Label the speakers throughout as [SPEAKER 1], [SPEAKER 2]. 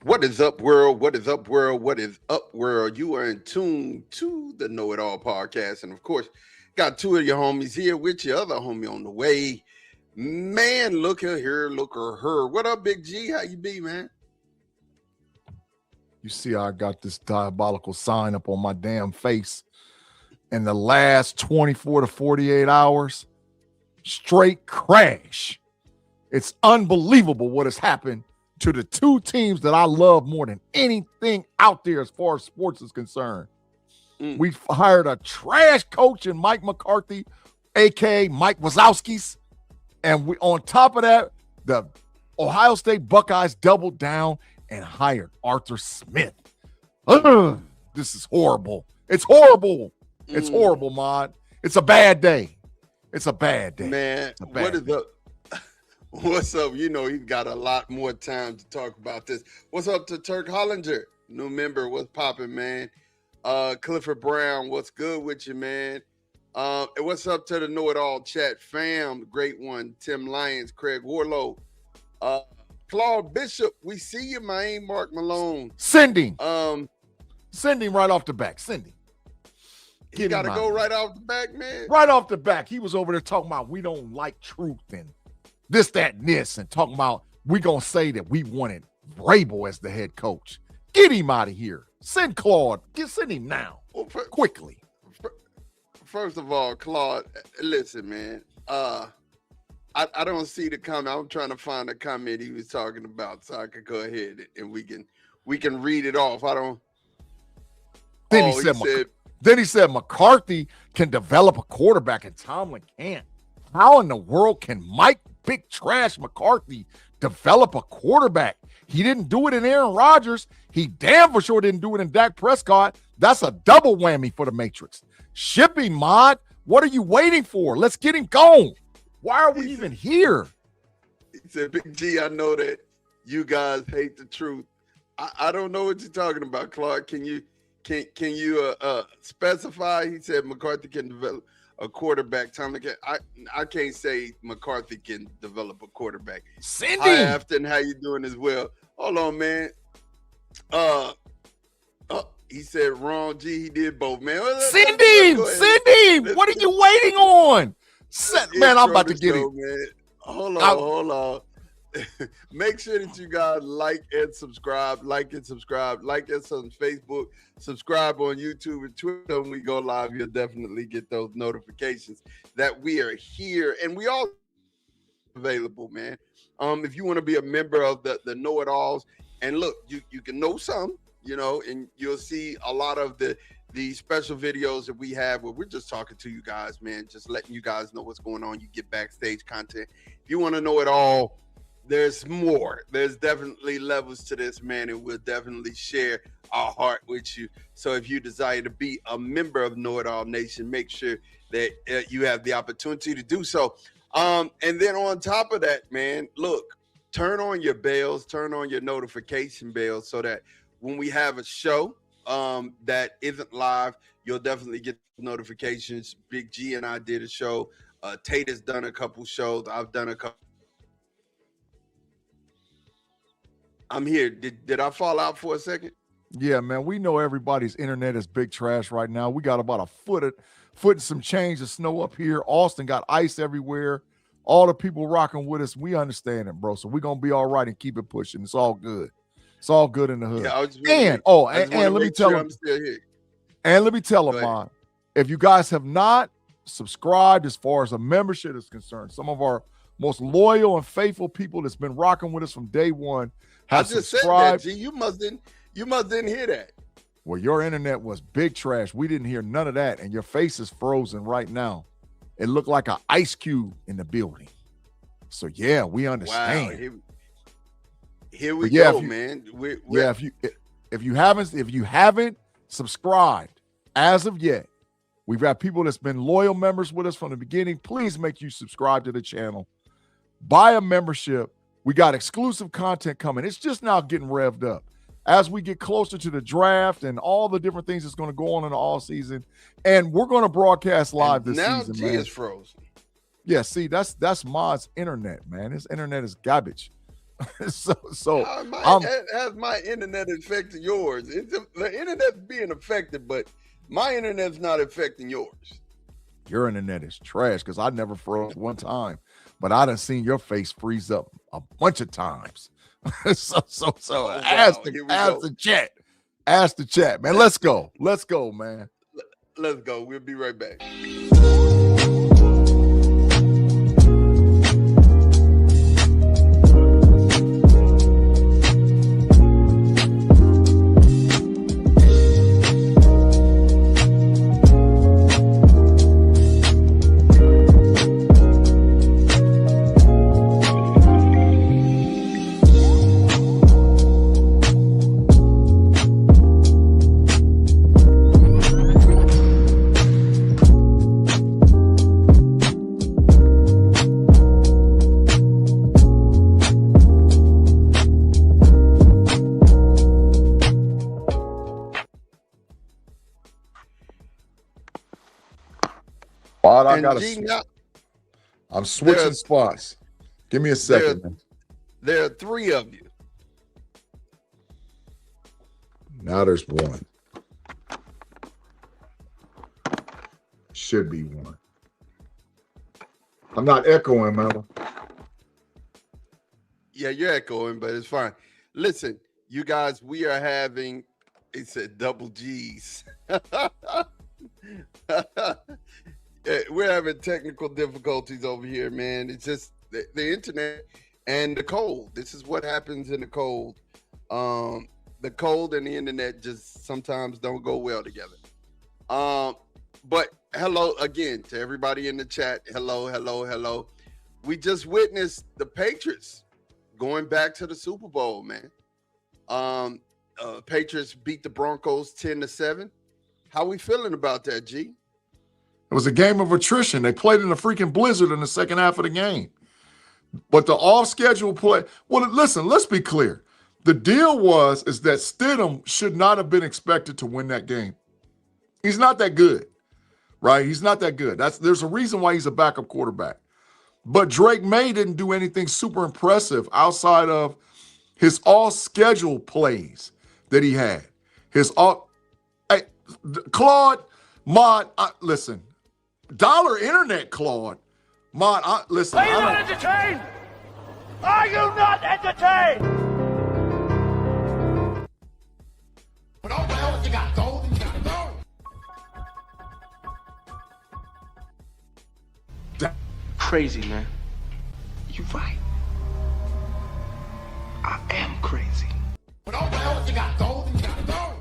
[SPEAKER 1] What is up, world? What is up, world? What is up, world? You are in tune to the Know It All podcast. And of course, got two of your homies here with your other homie on the way. Man, look at here, look at her. What up, Big G? How you be, man?
[SPEAKER 2] You see, I got this diabolical sign up on my damn face. In the last 24 to 48 hours, straight crash. It's unbelievable what has happened to the two teams that I love more than anything out there as far as sports is concerned. We hired a trash coach in Mike McCarthy, a.k.a. Mike Wazowski's. And we, on top of that, the Ohio State Buckeyes doubled down and hired Arthur Smith. Ugh, this is horrible. It's horrible. It's horrible, Mod. It's a bad day. It's a bad day.
[SPEAKER 1] Man, what is up? What's up? You know, he's got a lot more time to talk about this. What's up to Turk Hollinger? New member, what's popping, man? Clifford Brown, what's good with you, man? And what's up to the Know It All chat fam? Great one. Tim Lyons, Craig Warlow, Claude Bishop, we see you, man. Mark Malone.
[SPEAKER 2] Send him. Send him right off the back. Send him.
[SPEAKER 1] You got to go right off the back, man.
[SPEAKER 2] Right off the back. He was over there talking about we don't like truth and this, that, and this, and talking about we going to say that we wanted Vrabel as the head coach. Get him out of here. Send Claude. Send him now. Quickly.
[SPEAKER 1] First of all, Claude, listen, man. I don't see the comment. I'm trying to find the comment he was talking about so I could go ahead and we can read it off. I don't.
[SPEAKER 2] Then he said McCarthy can develop a quarterback and Tomlin can't. How in the world can Mike Big Trash McCarthy develop a quarterback? He didn't do it in Aaron Rodgers. He damn for sure didn't do it in Dak Prescott. That's a double whammy for the Matrix. Ship him, Mod. What are you waiting for? Let's get him going. Why are we even here?
[SPEAKER 1] He said, Big G, I know that you guys hate the truth. I don't know what you're talking about, Clark. Can you specify? He said McCarthy can develop a quarterback. I can't say McCarthy can develop a quarterback.
[SPEAKER 2] Send
[SPEAKER 1] Hi,
[SPEAKER 2] him.
[SPEAKER 1] Afton, how you doing as well? Hold on, man. He said wrong. G, he did both, man.
[SPEAKER 2] Send him. Send him. What are you waiting on? Man, I'm about to get him.
[SPEAKER 1] Man. Hold on. Make sure that you guys like and subscribe. Like us on Facebook. Subscribe on YouTube and Twitter. When we go live, you'll definitely get those notifications that we are here. And we all available, man. If you want to be a member of the Know It Alls, and look, you can know some, and you'll see a lot of the special videos that we have where we're just talking to you guys, man, just letting you guys know what's going on. You get backstage content. If you want to know it all, there's more. There's definitely levels to this, man, and we'll definitely share our heart with you. So if you desire to be a member of Know It All Nation, make sure that you have the opportunity to do so. And then on top of that, man, look, turn on your bells, turn on your notification bells so that when we have a show that isn't live, you'll definitely get notifications. Big G and I did a show. Tate has done a couple shows. I've done a couple. I'm here. Did I fall out for a second?
[SPEAKER 2] Yeah, man. We know everybody's internet is big trash right now. We got about a foot and some change of snow up here. Austin got ice everywhere. All the people rocking with us, we understand it, bro. So we're gonna be all right and keep it pushing. It's all good. It's all good in the hood.
[SPEAKER 1] Yeah,
[SPEAKER 2] and let me tell them. And let me tell them, man, if you guys have not subscribed as far as a membership is concerned, some of our most loyal and faithful people that's been rocking with us from day one have subscribed.
[SPEAKER 1] Said that, G. You must didn't hear that.
[SPEAKER 2] Well, your internet was big trash. We didn't hear none of that, and your face is frozen right now. It looked like an ice cube in the building. So yeah, we understand.
[SPEAKER 1] Wow, here we go, man.
[SPEAKER 2] If you haven't subscribed as of yet, we've got people that's been loyal members with us from the beginning. Please make you subscribe to the channel. Buy a membership. We got exclusive content coming. It's just now getting revved up. As we get closer to the draft and all the different things that's going to go on in the all season, and we're going to broadcast live this season. Now G
[SPEAKER 1] is frozen.
[SPEAKER 2] Yeah, see, that's Mod's internet, man. His internet is garbage. so
[SPEAKER 1] has my internet affected yours? The internet's being affected, but my internet's not affecting yours.
[SPEAKER 2] Your internet is trash because I never froze one time, but I done seen your face freeze up a bunch of times. so ask the chat. Ask the chat, man. Let's go, man.
[SPEAKER 1] Let's go. We'll be right back.
[SPEAKER 2] I'm switching spots. Give me a second, man.
[SPEAKER 1] There are three of you.
[SPEAKER 2] Now there's one. Should be one. I'm not echoing, man.
[SPEAKER 1] Yeah, you're echoing, but it's fine. Listen, you guys, we are having, it said double G's. We're having technical difficulties over here, man. It's just the internet and the cold. This is what happens in the cold. The cold and the internet just sometimes don't go well together. But hello again to everybody in the chat. Hello. We just witnessed the Patriots going back to the Super Bowl, man. Patriots beat the Broncos 10-7. How we feeling about that, G?
[SPEAKER 2] It was a game of attrition. They played in a freaking blizzard in the second half of the game. But the off-schedule play, well, listen, let's be clear. The deal is that Stidham should not have been expected to win that game. He's not that good, right? He's not that good. There's a reason why he's a backup quarterback. But Drake May didn't do anything super impressive outside of his all-schedule plays that he had. Hey, Claude, Mod, listen. Dollar Internet, Claude. Mod, listen.
[SPEAKER 3] Are you not entertained? Are you not entertained? But all the hell you got gold and you got gold. Crazy, man. You right. I am crazy. But all the hell you got gold and you got gold.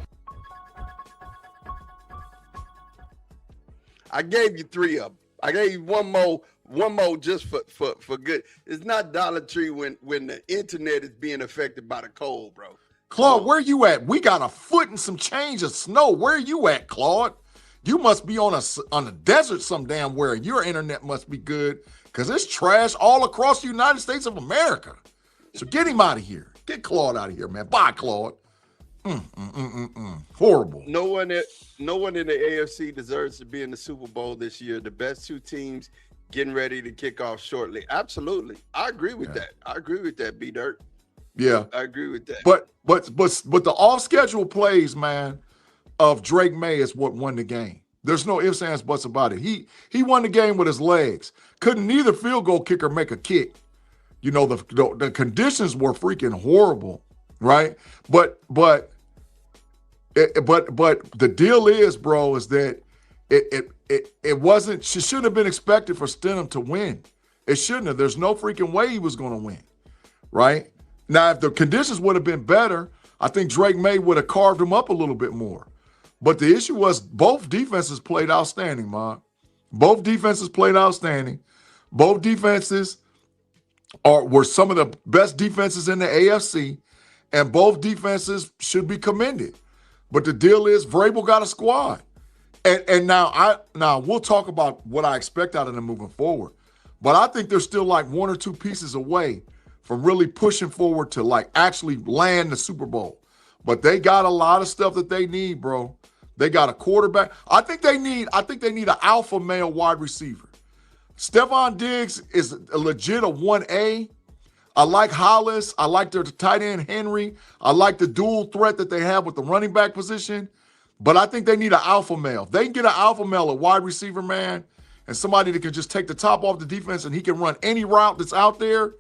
[SPEAKER 1] I gave you three of them. I gave you one more just for good. It's not Dollar Tree when the internet is being affected by the cold, bro.
[SPEAKER 2] Claude, where you at? We got a foot and some change of snow. Where you at, Claude? You must be on a desert some damn where. Your internet must be good because it's trash all across the United States of America. So get him out of here. Get Claude out of here, man. Bye, Claude. Horrible.
[SPEAKER 1] No one in the AFC deserves to be in the Super Bowl this year. The best two teams getting ready to kick off shortly. Absolutely. I agree with that. I agree with that, B-Dirt.
[SPEAKER 2] Yeah.
[SPEAKER 1] I agree with that.
[SPEAKER 2] But the off-schedule plays, man, of Drake May is what won the game. There's no ifs, ands, buts about it. He won the game with his legs. Couldn't neither field goal kicker make a kick. You know, the conditions were freaking horrible, right? But the deal is, bro, is that it wasn't. She shouldn't have been expected for Stidham to win. It shouldn't have. There's no freaking way he was going to win, right? Now, if the conditions would have been better, I think Drake May would have carved him up a little bit more. But the issue was both defenses played outstanding, man. Both defenses played outstanding. Both defenses were some of the best defenses in the AFC, and both defenses should be commended. But the deal is Vrabel got a squad. And now we'll talk about what I expect out of them moving forward. But I think they're still like one or two pieces away from really pushing forward to like actually land the Super Bowl. But they got a lot of stuff that they need, bro. They got a quarterback. I think they need an alpha male wide receiver. Stephon Diggs is legit a 1A. I like Hollis. I like their tight end Henry. I like the dual threat that they have with the running back position. But I think they need an alpha male. If they can get an alpha male, a wide receiver man, and somebody that can just take the top off the defense and he can run any route that's out there,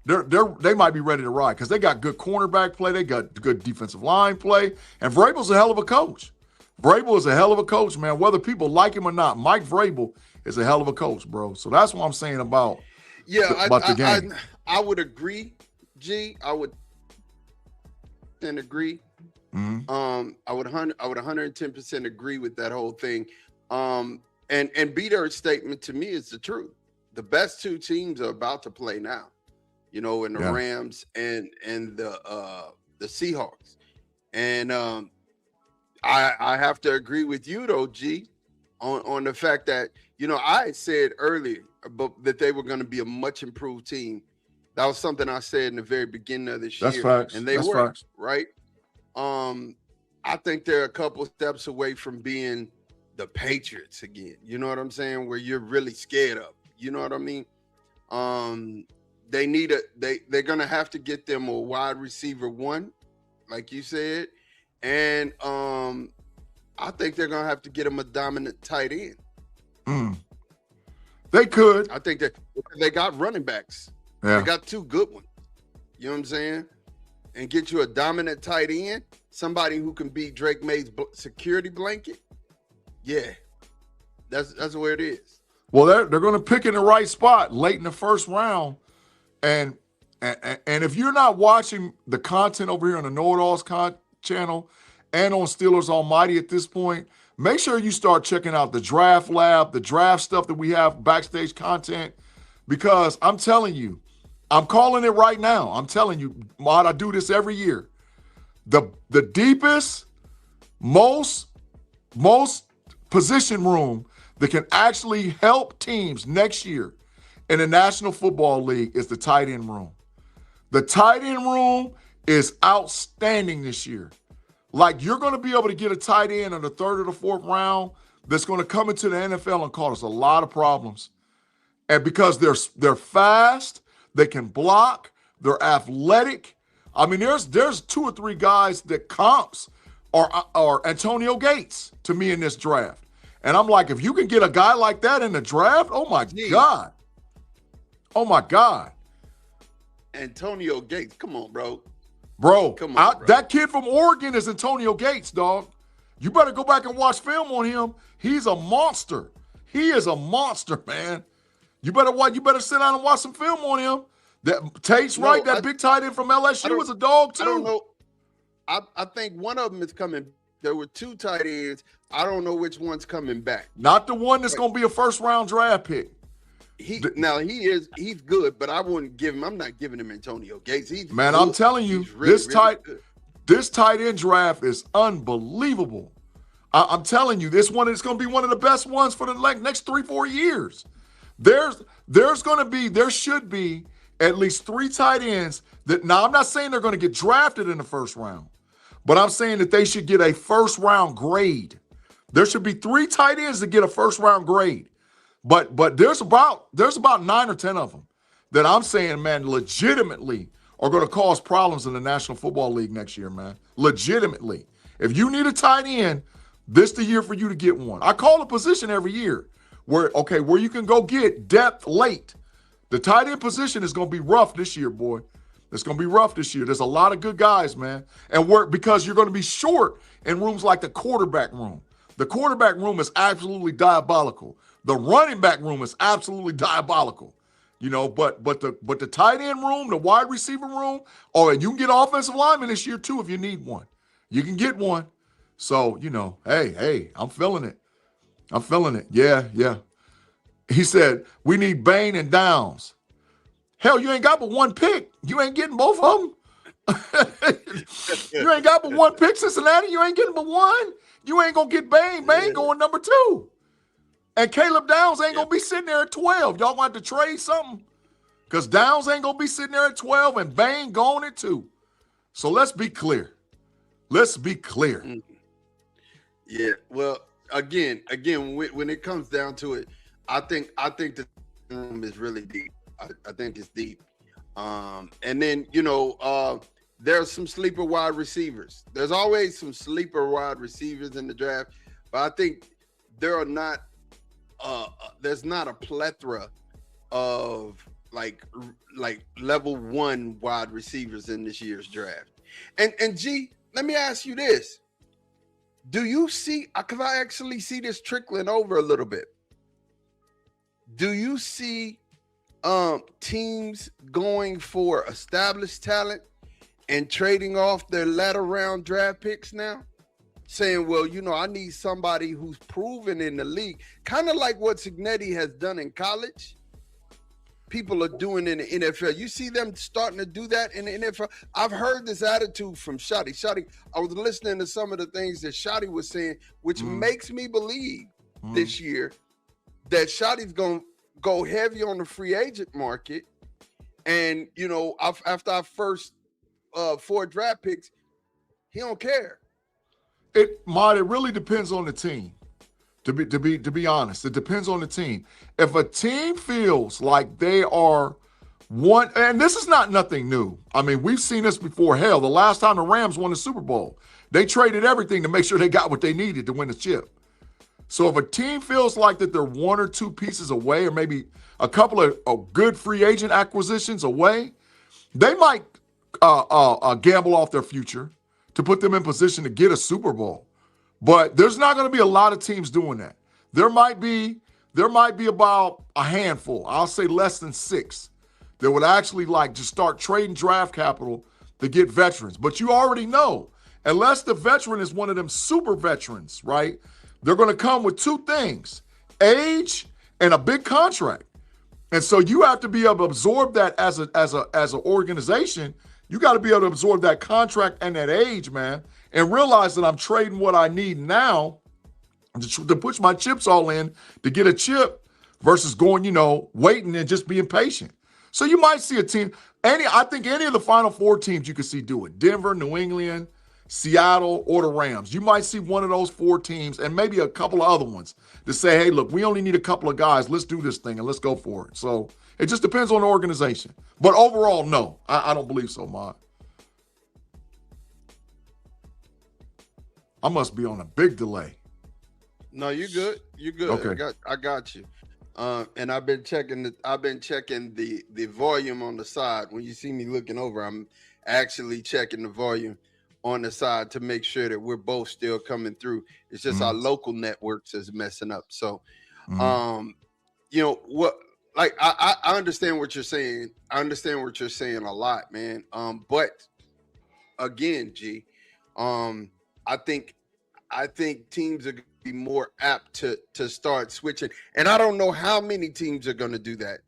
[SPEAKER 2] they might be ready to ride because they got good cornerback play. They got good defensive line play. And Vrabel's a hell of a coach. Vrabel is a hell of a coach, man. Whether people like him or not, Mike Vrabel is a hell of a coach, bro. So that's what I'm saying about the game.
[SPEAKER 1] I would agree, G. I would agree.
[SPEAKER 2] Mm-hmm.
[SPEAKER 1] I would 110% agree with that whole thing. And B-Dirt's statement to me is the truth. The best two teams are about to play now, in the Rams and the Seahawks. And I have to agree with you though, G, on the fact that, I had said earlier that they were going to be a much improved team. That was something I said in the very beginning of this year.
[SPEAKER 2] That's facts.
[SPEAKER 1] And they
[SPEAKER 2] That's
[SPEAKER 1] were,
[SPEAKER 2] facts.
[SPEAKER 1] right? I think they're a couple steps away from being the Patriots again. You know what I'm saying? Where you're really scared of. You know what I mean? They're gonna have to get them a wide receiver one, like you said, and I think they're gonna have to get them a dominant tight end.
[SPEAKER 2] They could.
[SPEAKER 1] I think that they got running backs.
[SPEAKER 2] Yeah.
[SPEAKER 1] They got two good ones. You know what I'm saying? And get you a dominant tight end, somebody who can be Drake May's security blanket. Yeah, that's where it is.
[SPEAKER 2] Well, they're going to pick in the right spot late in the first round, and if you're not watching the content over here on the KnoItAllz channel and on Steelers Almighty at this point, make sure you start checking out the draft lab, the draft stuff that we have, backstage content, because I'm telling you, I'm calling it right now. I'm telling you, Mod, I do this every year. The deepest, most position room that can actually help teams next year in the National Football League is the tight end room. The tight end room is outstanding this year. Like, you're going to be able to get a tight end in the third or the fourth round that's going to come into the NFL and cause us a lot of problems. And because they're fast, they can block, they're athletic. I mean, there's two or three guys that comps are Antonio Gates to me in this draft. And I'm like, if you can get a guy like that in the draft, oh my God. Oh my God.
[SPEAKER 1] Antonio Gates, come on, bro.
[SPEAKER 2] Bro,
[SPEAKER 1] come on, bro.
[SPEAKER 2] That kid from Oregon is Antonio Gates, dog. You better go back and watch film on him. He's a monster. He is a monster, man. You better sit down and watch some film on him. Tate's right. That big tight end from LSU was a dog too.
[SPEAKER 1] I don't know. I think one of them is coming. There were two tight ends. I don't know which one's coming back.
[SPEAKER 2] Not the one that's going to be a first-round draft pick.
[SPEAKER 1] He's good, but I wouldn't give him. I'm not giving him Antonio Gates.
[SPEAKER 2] I'm telling you, this tight end draft is unbelievable. I'm telling you, it's going to be one of the best ones for the next 3-4 years. There should be at least 3 tight ends that, now I'm not saying they're going to get drafted in the first round, but I'm saying that they should get a first round grade. There should be 3 tight ends that get a first round grade. But there's about 9 or 10 of them that I'm saying, man, legitimately are going to cause problems in the National Football League next year, man. Legitimately. If you need a tight end, this is the year for you to get one. I call a position every year where you can go get depth late. The tight end position is going to be rough this year, boy. It's going to be rough this year. There's a lot of good guys, man. And because you're going to be short in rooms like the quarterback room. The quarterback room is absolutely diabolical. The running back room is absolutely diabolical. But the tight end room, the wide receiver room, and you can get offensive linemen this year too if you need one. You can get one. So, hey, I'm feeling it. I'm feeling it. Yeah. He said, we need Bain and Downs. Hell, you ain't got but one pick. You ain't getting both of them. You ain't got but one pick, Cincinnati. You ain't getting but one. You ain't going to get Bain. Bain going number 2. And Caleb Downs ain't going to be sitting there at 12. Y'all want to trade something? Because Downs ain't going to be sitting there at 12 and Bain going at 2. So let's be clear. Let's be clear.
[SPEAKER 1] Yeah, well, again, when it comes down to it, I think the room is really deep. I think it's deep. And then, there's some sleeper wide receivers. There's always some sleeper wide receivers in the draft, but I think there are not there's not a plethora of like level 1 wide receivers in this year's draft. And G, let me ask you this. Do you see, because I actually see this trickling over a little bit. Do you see teams going for established talent and trading off their latter round draft picks now? Saying, well, I need somebody who's proven in the league, kind of like what Cignetti has done in college. People are doing in the NFL. You see them starting to do that in the NFL. I've heard this attitude from Shotty. Shotty, I was listening to some of the things that Shotty was saying, which makes me believe this year that Shotty's going to go heavy on the free agent market. And, after our first 4 draft picks, he don't care.
[SPEAKER 2] It really depends on the team. To be honest, it depends on the team. If a team feels like they are one, and this is not nothing new. I mean, we've seen this before. Hell, the last time the Rams won the Super Bowl, they traded everything to make sure they got what they needed to win the chip. So if a team feels like that they're 1 or 2 pieces away, or maybe a couple of good free agent acquisitions away, they might gamble off their future to put them in position to get a Super Bowl. But there's not going to be a lot of teams doing that. There might be about a handful, I'll say less than 6, that would actually just start trading draft capital to get veterans. But you already know, unless the veteran is one of them super veterans, right? They're going to come with 2 things: age and a big contract. And so you have to be able to absorb that as an organization. You got to be able to absorb that contract and that age, man, and realize that I'm trading what I need now to push my chips all in to get a chip versus going, waiting and just being patient. So you might see a team, I think any of the final 4 teams you could see do it: Denver, New England, Seattle, or the Rams. You might see one of those 4 teams and maybe a couple of other ones to say, hey, look, we only need a couple of guys. Let's do this thing and let's go for it. So it just depends on the organization. But overall, no, I don't believe so, Mod. I must be on a big delay.
[SPEAKER 1] No, you're good. You're good.
[SPEAKER 2] Okay.
[SPEAKER 1] I got you. And I've been checking the volume on the side. When you see me looking over, I'm actually checking the volume on the side to make sure that we're both still coming through. It's just our local networks is messing up. So, what? Like I understand what you're saying. I understand what you're saying a lot, man. But again, G, I think teams are going to be more apt to start switching. And I don't know how many teams are going to do that,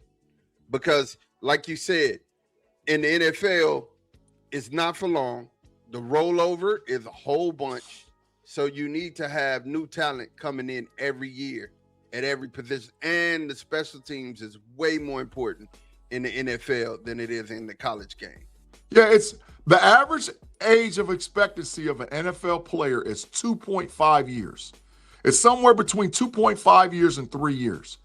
[SPEAKER 1] because like you said, in the NFL, it's not for long. The rollover is a whole bunch. So you need to have new talent coming in every year at every position. And the special teams is way more important in the NFL than it is in the college game.
[SPEAKER 2] Yeah, it's the average age of expectancy of an NFL player is 2.5 years. It's somewhere between 2.5 years and 3 years.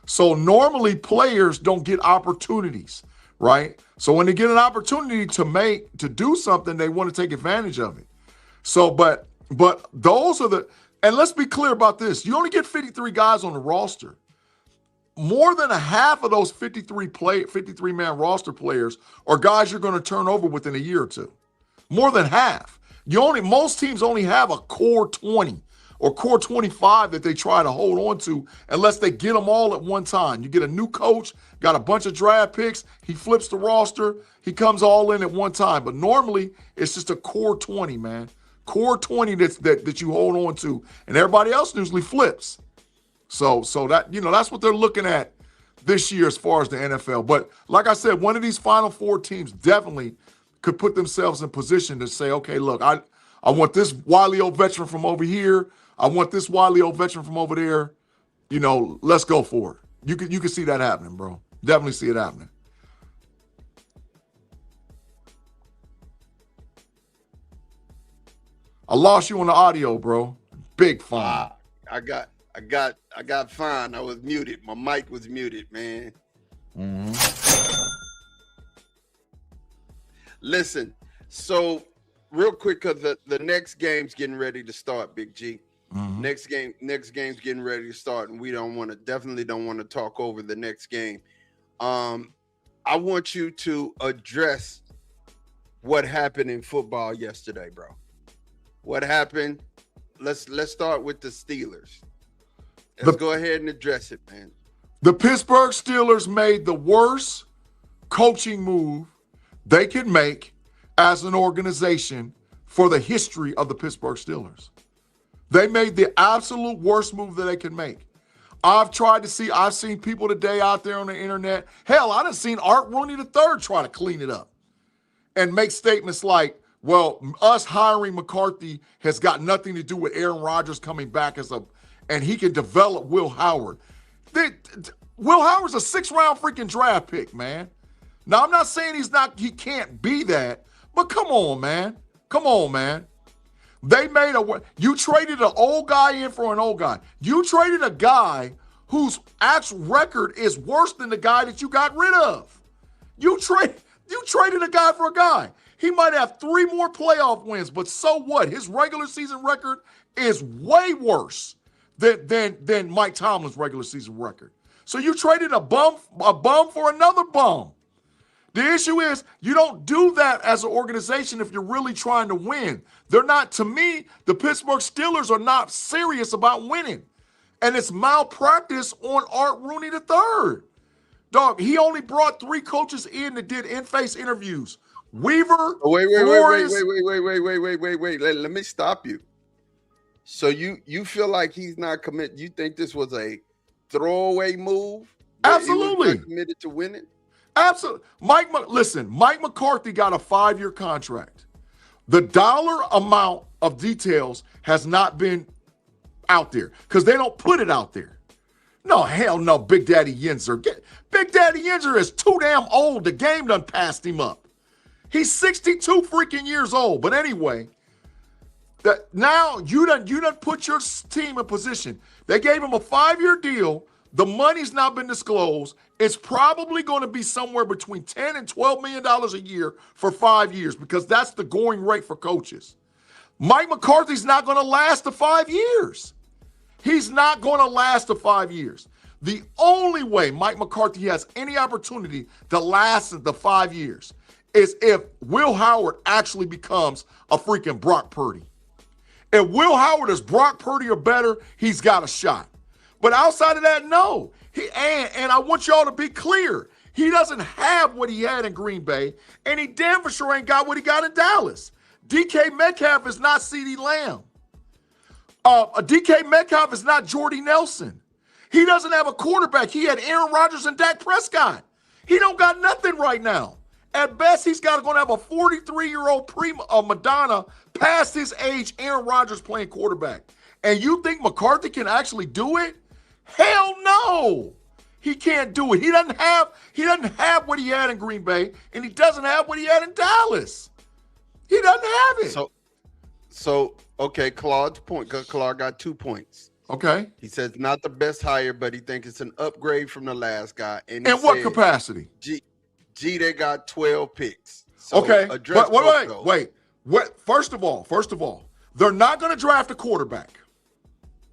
[SPEAKER 2] So normally players don't get opportunities, right? So when they get an opportunity to do something, they want to take advantage of it. So, but those are and let's be clear about this. You only get 53 guys on the roster. More than a half of those 53-man roster players are guys you're going to turn over within a year or two. More than half. Most teams only have a core 20 or core 25 that they try to hold on to unless they get them all at one time. You get a new coach, got a bunch of draft picks, he flips the roster, he comes all in at one time. But normally it's just a core 20, man. Core 20 that you hold on to, and everybody else usually flips. So that, that's what they're looking at this year as far as the NFL. But like I said, one of these final 4 teams definitely could put themselves in position to say, okay, look, I want this wily old veteran from over here. I want this wily old veteran from over there. Let's go for it. You can see that happening, bro. Definitely see it happening. I lost you on the audio, bro. Big fine.
[SPEAKER 1] I got fine. I was muted. My mic was muted, man. Listen, so real quick, because the next game's getting ready to start, Big G.
[SPEAKER 2] Mhm.
[SPEAKER 1] Next game's getting ready to start, and we definitely don't want to talk over the next game. I want you to address what happened in football yesterday, bro. What happened? Let's start with the Steelers. Let's go ahead and address it, man.
[SPEAKER 2] The Pittsburgh Steelers made the worst coaching move they could make as an organization for the history of the Pittsburgh Steelers. They made the absolute worst move that they could make. I've seen people today out there on the internet. Hell, I done seen Art Rooney III try to clean it up and make statements like, well, us hiring McCarthy has got nothing to do with Aaron Rodgers coming back and he can develop Will Howard. Will Howard's a 6th-round freaking draft pick, man. Now, I'm not saying he can't be that, but come on, man. Come on, man. You traded an old guy in for an old guy. You traded a guy whose actual record is worse than the guy that you got rid of. You traded a guy for a guy. He might have 3 more playoff wins, but so what? His regular season record is way worse than Mike Tomlin's regular season record. So you traded a bum for another bum. The issue is you don't do that as an organization if you're really trying to win. To me, the Pittsburgh Steelers are not serious about winning. And it's malpractice on Art Rooney III. Dog, he only brought 3 coaches in that did in-face interviews. Weaver,
[SPEAKER 1] Wait. Let me stop you. So you feel like he's not committed? You think this was a throwaway move?
[SPEAKER 2] Absolutely.
[SPEAKER 1] He was not committed to winning?
[SPEAKER 2] Absolutely. Mike McCarthy got a 5-year contract. The dollar amount of details has not been out there because they don't put it out there. No, hell no, Big Daddy Yinzer. Big Daddy Yinzer is too damn old. The game done passed him up. He's 62 freaking years old. But anyway, now you done put your team in position. They gave him a 5-year deal. The money's not been disclosed. It's probably going to be somewhere between $10 and $12 million a year for 5 years because that's the going rate for coaches. Mike McCarthy's not going to last the 5 years. He's not going to last the 5 years. The only way Mike McCarthy has any opportunity to last the 5 years is if Will Howard actually becomes a freaking Brock Purdy. If Will Howard is Brock Purdy or better, he's got a shot. But outside of that, no. And I want y'all to be clear. He doesn't have what he had in Green Bay, and he damn for sure ain't got what he got in Dallas. DK Metcalf is not CeeDee Lamb. DK Metcalf is not Jordy Nelson. He doesn't have a quarterback. He had Aaron Rodgers and Dak Prescott. He don't got nothing right now. At best, he's going to have a 43-year-old Madonna past his age Aaron Rodgers playing quarterback. And you think McCarthy can actually do it? Hell no. He can't do it. He doesn't have what he had in Green Bay, and he doesn't have what he had in Dallas. He doesn't have it.
[SPEAKER 1] So okay, Claude's point. Claude got 2 points.
[SPEAKER 2] Okay.
[SPEAKER 1] He says not the best hire, but he thinks it's an upgrade from the last guy. And
[SPEAKER 2] in what capacity?
[SPEAKER 1] They got 12 picks. So
[SPEAKER 2] okay. But wait. First of all, they're not going to draft a quarterback.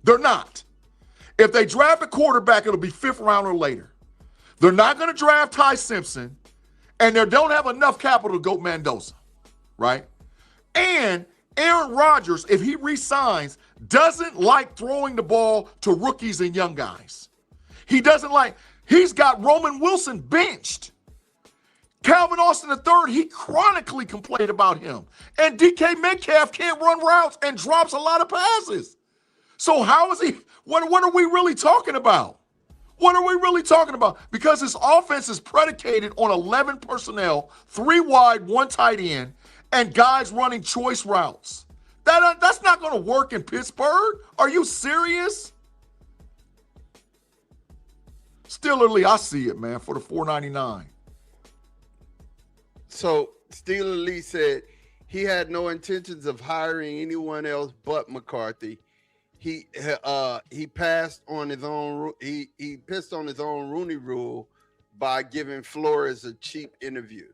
[SPEAKER 2] They're not. If they draft a quarterback, it'll be 5th round or later. They're not going to draft Ty Simpson, and they don't have enough capital to go Mendoza, right? And Aaron Rodgers, if he resigns, doesn't like throwing the ball to rookies and young guys. He's got Roman Wilson benched. Calvin Austin III, he chronically complained about him. And DK Metcalf can't run routes and drops a lot of passes. So how is he? What are we really talking about? What are we really talking about? Because his offense is predicated on 11 personnel, 3 wide, 1 tight end, and guys running choice routes. That's not going to work in Pittsburgh. Are you serious? Steelerly, I see it, man, for the $4.99.
[SPEAKER 1] So Steeler Lee said he had no intentions of hiring anyone else but McCarthy. He passed on his own. He pissed on his own Rooney Rule by giving Flores a cheap interview.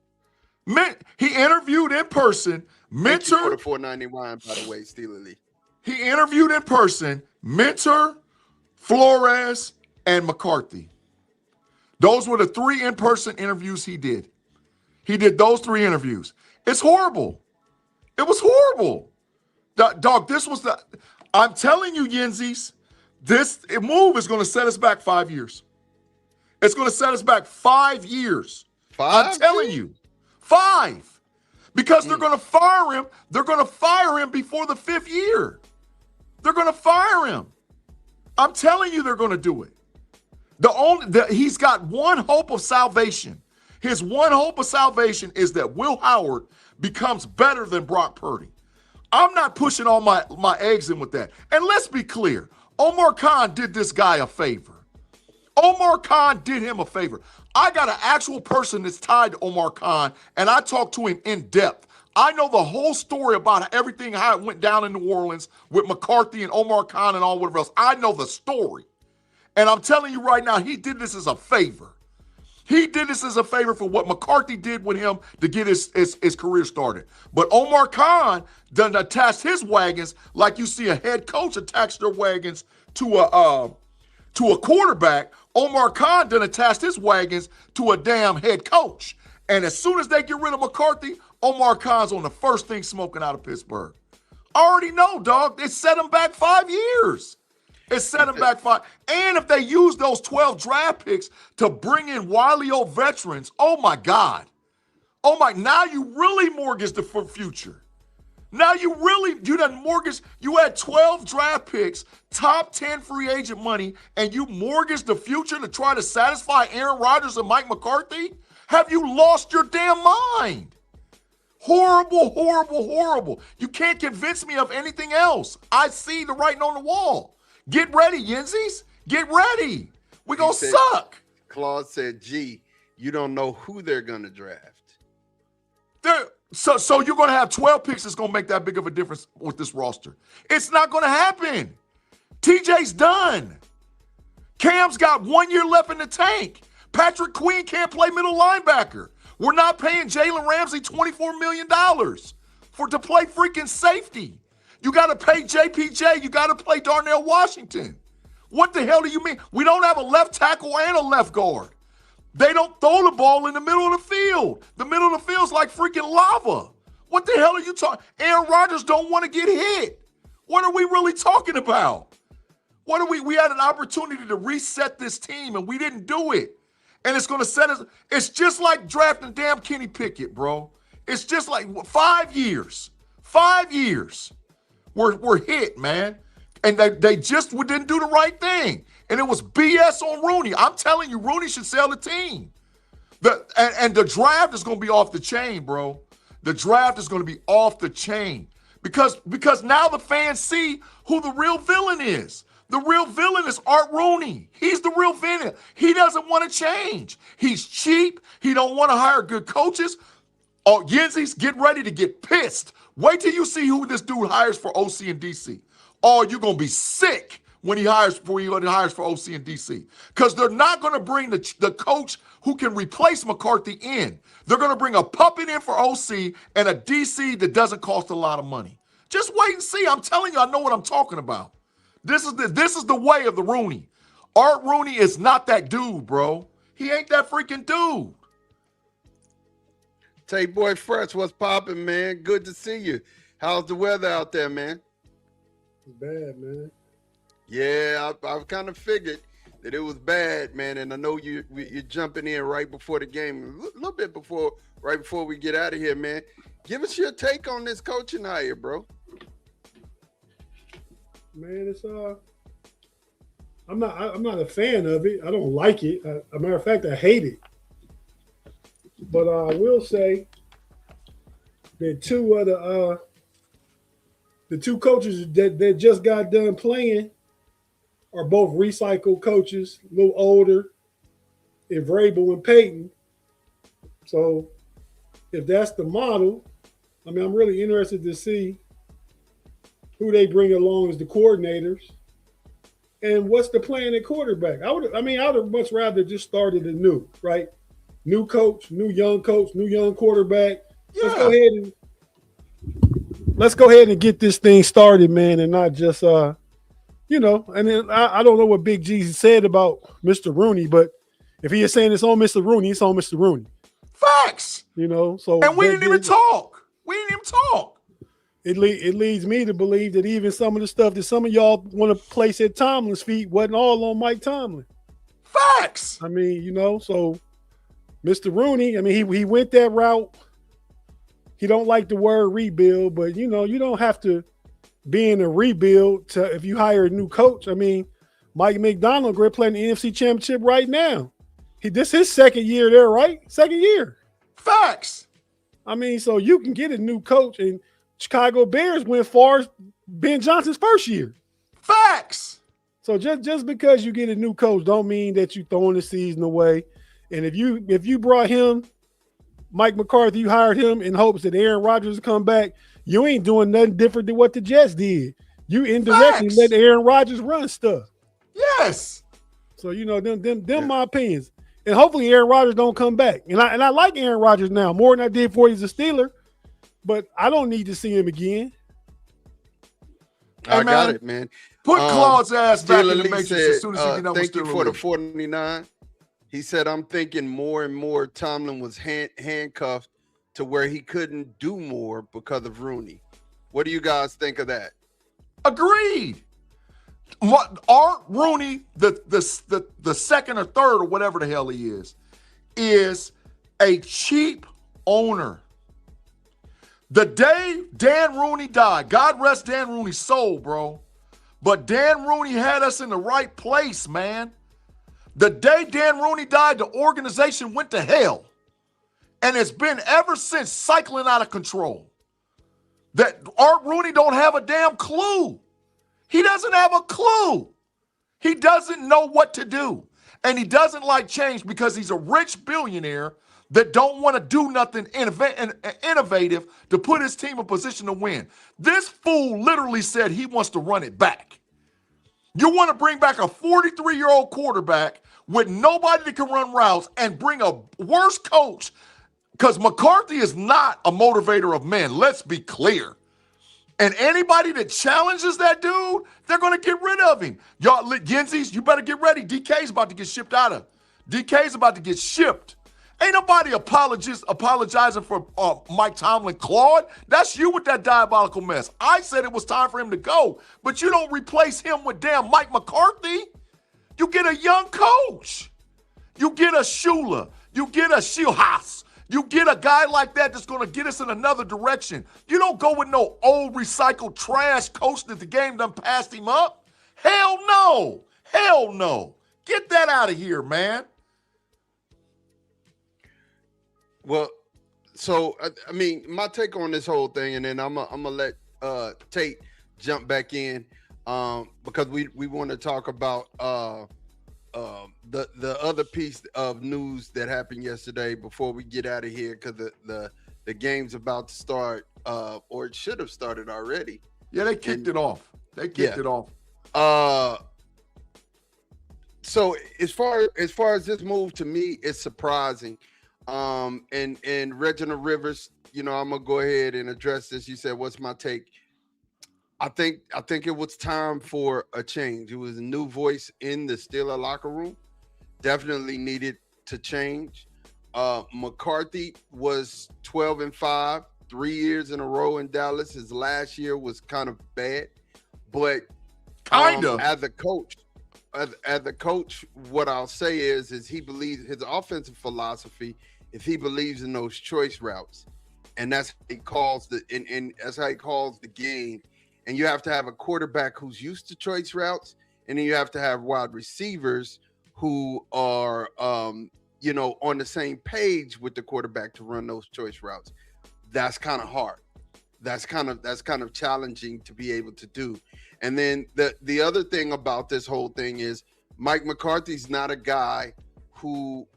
[SPEAKER 2] He interviewed in person.
[SPEAKER 1] Thank you for
[SPEAKER 2] Mentor.
[SPEAKER 1] the 491, by the way, Steeler Lee.
[SPEAKER 2] He interviewed in person Mentor, Flores, and McCarthy. Those were the 3 in-person interviews he did. He did those 3 interviews. It's horrible. It was horrible. Dog, this was the, I'm telling you, Yenzies, this move is going to set us back 5 years. It's going to set us back 5 years.
[SPEAKER 1] 5?
[SPEAKER 2] I'm telling you. 5. Because they're going to fire him. They're going to fire him before the 5th year. They're going to fire him. I'm telling you they're going to do it. He's got one hope of salvation. His one hope of salvation is that Will Howard becomes better than Brock Purdy. I'm not pushing all my eggs in with that. And let's be clear. Omar Khan did this guy a favor. Omar Khan did him a favor. I got an actual person that's tied to Omar Khan, and I talked to him in depth. I know the whole story about everything, how it went down in New Orleans with McCarthy and Omar Khan and all whatever else. I know the story. And I'm telling you right now, he did this as a favor. He did this as a favor for what McCarthy did with him to get his career started. But Omar Khan done attached his wagons like you see a head coach attach their wagons to a quarterback. Omar Khan done attached his wagons to a damn head coach. And as soon as they get rid of McCarthy, Omar Khan's on the first thing smoking out of Pittsburgh. I already know, dog. It set him back 5 years. It set him back 5. And if they use those 12 draft picks to bring in wily old veterans, oh my God. Oh my, now you really mortgage the future. Now you done mortgage, you had 12 draft picks, top 10 free agent money, and you mortgage the future to try to satisfy Aaron Rodgers and Mike McCarthy? Have you lost your damn mind? Horrible, horrible, horrible. You can't convince me of anything else. I see the writing on the wall. Get ready, Yenzies. Get ready. We're going to suck.
[SPEAKER 1] Claude said, gee, you don't know who they're going to draft.
[SPEAKER 2] So you're going to have 12 picks that's going to make that big of a difference with this roster. It's not going to happen. TJ's done. Cam's got 1 year left in the tank. Patrick Queen can't play middle linebacker. We're not paying Jalen Ramsey $24 million to play freaking safety. You got to pay JPJ. You got to play Darnell Washington. What the hell do you mean? We don't have a left tackle and a left guard. They don't throw the ball in the middle of the field. The middle of the field's like freaking lava. What the hell are you talking? Aaron Rodgers don't want to get hit. What are we really talking about? We had an opportunity to reset this team and we didn't do it. And it's going to set us, it's just like drafting damn Kenny Pickett, bro. It's just like 5 years. 5 years. We're hit, man. And they just didn't do the right thing. And it was BS on Rooney. I'm telling you, Rooney should sell the team. And the draft is going to be off the chain, bro. The draft is going to be off the chain. Because now the fans see who the real villain is. The real villain is Art Rooney. He's the real villain. He doesn't want to change. He's cheap. He don't want to hire good coaches. Oh, Yenzies, get ready to get pissed. Wait till you see who this dude hires for OC and DC. Oh, you're going to be sick when he hires for OC and DC. Because they're not going to bring the coach who can replace McCarthy in. They're going to bring a puppet in for OC and a DC that doesn't cost a lot of money. Just wait and see. I'm telling you, I know what I'm talking about. This is the way of the Rooney. Art Rooney is not that dude, bro. He ain't that freaking dude.
[SPEAKER 1] Tay Boy Fresh, what's popping, man? Good to see you. How's the weather out there, man?
[SPEAKER 4] It's bad, man.
[SPEAKER 1] Yeah, I kind of figured that it was bad, man. And I know you're jumping in right before the game, a little bit right before we get out of here, man. Give us your take on this coaching hire, bro.
[SPEAKER 4] Man, it's I'm not a fan of it. I don't like it. As a matter of fact, I hate it. But I will say that two of the two coaches that just got done playing are both recycled coaches, a little older, in Vrabel and Peyton. So if that's the model, I mean, I'm really interested to see who they bring along as the coordinators and what's the plan at quarterback. I would have much rather just started anew, right? new coach, new young quarterback.
[SPEAKER 2] Yeah.
[SPEAKER 4] Let's go ahead and get this thing started, man, and not just And then I don't know what Big G said about Mr. Rooney, but if he is saying it's on Mr. Rooney, it's on Mr. Rooney.
[SPEAKER 2] Facts.
[SPEAKER 4] So
[SPEAKER 2] and we didn't even talk. We didn't even talk.
[SPEAKER 4] It leads me to believe that even some of the stuff that some of y'all want to place at Tomlin's feet wasn't all on Mike Tomlin.
[SPEAKER 2] Facts.
[SPEAKER 4] I mean, so Mr. Rooney, I mean, he went that route. He don't like the word rebuild, but you don't have to be in a rebuild if you hire a new coach. I mean, Mike McDonald, great playing the NFC Championship right now. This his second year there, right? Second year.
[SPEAKER 2] Facts.
[SPEAKER 4] I mean, so you can get a new coach, and Chicago Bears went far as Ben Johnson's first year.
[SPEAKER 2] Facts.
[SPEAKER 4] So just because you get a new coach don't mean that you throwing the season away. And if you brought him, Mike McCarthy, you hired him in hopes that Aaron Rodgers would come back, you ain't doing nothing different than what the Jets did. You indirectly let Aaron Rodgers run stuff.
[SPEAKER 2] Yes.
[SPEAKER 4] So them my opinions. And hopefully Aaron Rodgers don't come back. And I like Aaron Rodgers now more than I did before he's a Steeler, but I don't need to see him again.
[SPEAKER 1] I got it, man.
[SPEAKER 2] Put Claude's ass back in the matrix as soon as he can
[SPEAKER 1] thank you for the 49. He said, I'm thinking more and more Tomlin was handcuffed to where he couldn't do more because of Rooney. What do you guys think of that?
[SPEAKER 2] Agreed. Art Rooney, the second or third or whatever the hell he is a cheap owner. The day Dan Rooney died, God rest Dan Rooney's soul, bro. But Dan Rooney had us in the right place, man. The day Dan Rooney died, the organization went to hell. And it's been ever since cycling out of control. That Art Rooney don't have a damn clue. He doesn't have a clue. He doesn't know what to do. And he doesn't like change because he's a rich billionaire that don't want to do nothing innovative to put his team in position to win. This fool literally said he wants to run it back. You want to bring back a 43-year-old quarterback with nobody that can run routes and bring a worse coach, because McCarthy is not a motivator of men. Let's be clear. And anybody that challenges that dude, they're going to get rid of him. Y'all, Genzies, you better get ready. DK's about to get shipped out of. DK's about to get shipped. Ain't nobody apologizing for Mike Tomlin. Claude, that's you with that diabolical mess. I said it was time for him to go, but you don't replace him with damn Mike McCarthy. You get a young coach. You get a Shula. You get a Shieldhouse. You get a guy like that that's going to get us in another direction. You don't go with no old recycled trash coach that the game done passed him up. Hell no. Hell no. Get that out of here, man.
[SPEAKER 1] Well, so, I mean, my take on this whole thing, and then I'm going to let Tate jump back in because we want to talk about the other piece of news that happened yesterday before we get out of here, because the game's about to start, or it should have started already.
[SPEAKER 2] Yeah, they kicked it off. It off.
[SPEAKER 1] So as far as this move, to me, it's surprising. And Reginald Rivers, I'm gonna go ahead and address this. You said, what's my take? I think it was time for a change. It was a new voice in the Steelers locker room. Definitely needed to change. McCarthy was 12-5, 3 years in a row in Dallas. His last year was kind of bad, but as a coach, what I'll say is he believes his offensive philosophy is he believes in those choice routes, and that's how he calls that's how he calls the game. And you have to have a quarterback who's used to choice routes, and then you have to have wide receivers who are on the same page with the quarterback to run those choice routes. That's kind of hard. That's kind of challenging to be able to do. And then the other thing about this whole thing is Mike McCarthy's not a guy who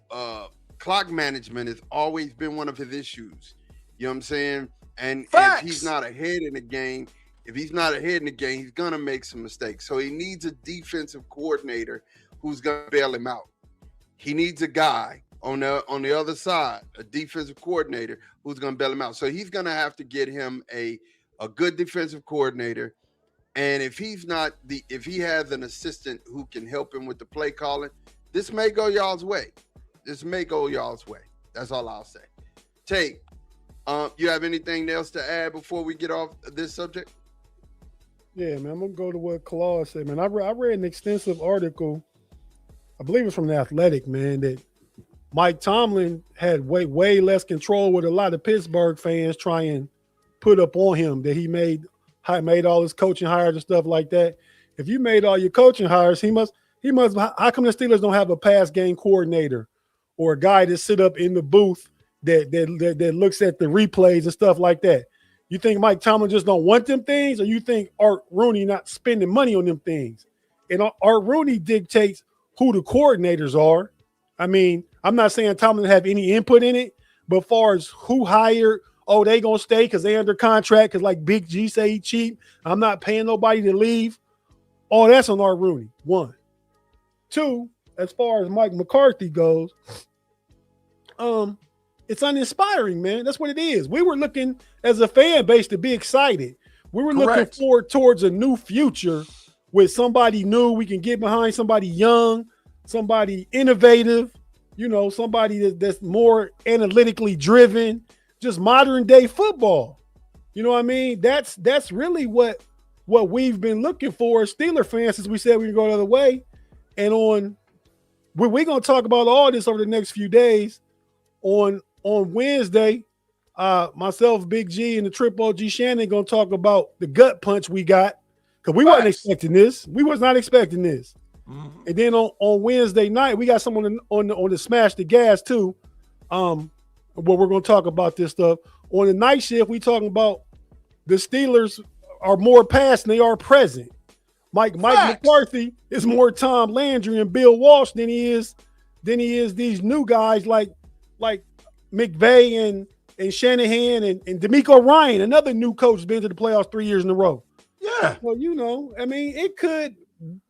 [SPEAKER 1] clock management has always been one of his issues. You know what I'm saying? And if he's not ahead in the game, he's going to make some mistakes. So he needs a defensive coordinator who's going to bail him out. He needs a guy, on the other side, a defensive coordinator who's going to bail him out. So he's going to have to get him a good defensive coordinator. And if he has an assistant who can help him with the play calling, this may go y'all's way. That's all I'll say. Tate, you have anything else to add before we get off this subject?
[SPEAKER 4] Yeah, man, I'm gonna go to what Claude said, man. I read an extensive article, I believe it's from The Athletic, man, that Mike Tomlin had way less control with a lot of Pittsburgh fans try and put up on him, that he made all his coaching hires and stuff like that. If you made all your coaching hires, he must. How come the Steelers don't have a pass game coordinator or a guy that sit up in the booth that looks at the replays and stuff like that? You think Mike Tomlin just don't want them things, or you think Art Rooney not spending money on them things? And Art Rooney dictates who the coordinators are. I mean, I'm not saying Tomlin have any input in it, but as far as who hired, they gonna stay because they under contract because like Big G say he cheap. I'm not paying nobody to leave. All that's on Art Rooney. 1. 2, as far as Mike McCarthy goes, it's uninspiring, man. That's what it is. We were looking as a fan base to be excited. We were looking forward towards a new future with somebody new. We can get behind somebody young, somebody innovative, somebody that's more analytically driven, just modern day football. You know what I mean? That's really what we've been looking for as Steeler fans since we said we can go the other way. And we're going to talk about all this over the next few days. On Wednesday, myself, Big G, and the Triple OG Shannon going to talk about the gut punch we got because we wasn't expecting this. We was not expecting this. Mm-hmm. And then on Wednesday night, we got someone on the Smash the Gas too. Where we're going to talk about this stuff. On the night shift, we talking about the Steelers are more past than they are present. Mike McCarthy is more Tom Landry and Bill Walsh than he is these new guys like McVay and Shanahan and DeMeco Ryan, another new coach who's been to the playoffs 3 years in a row.
[SPEAKER 2] Yeah.
[SPEAKER 4] Well, it could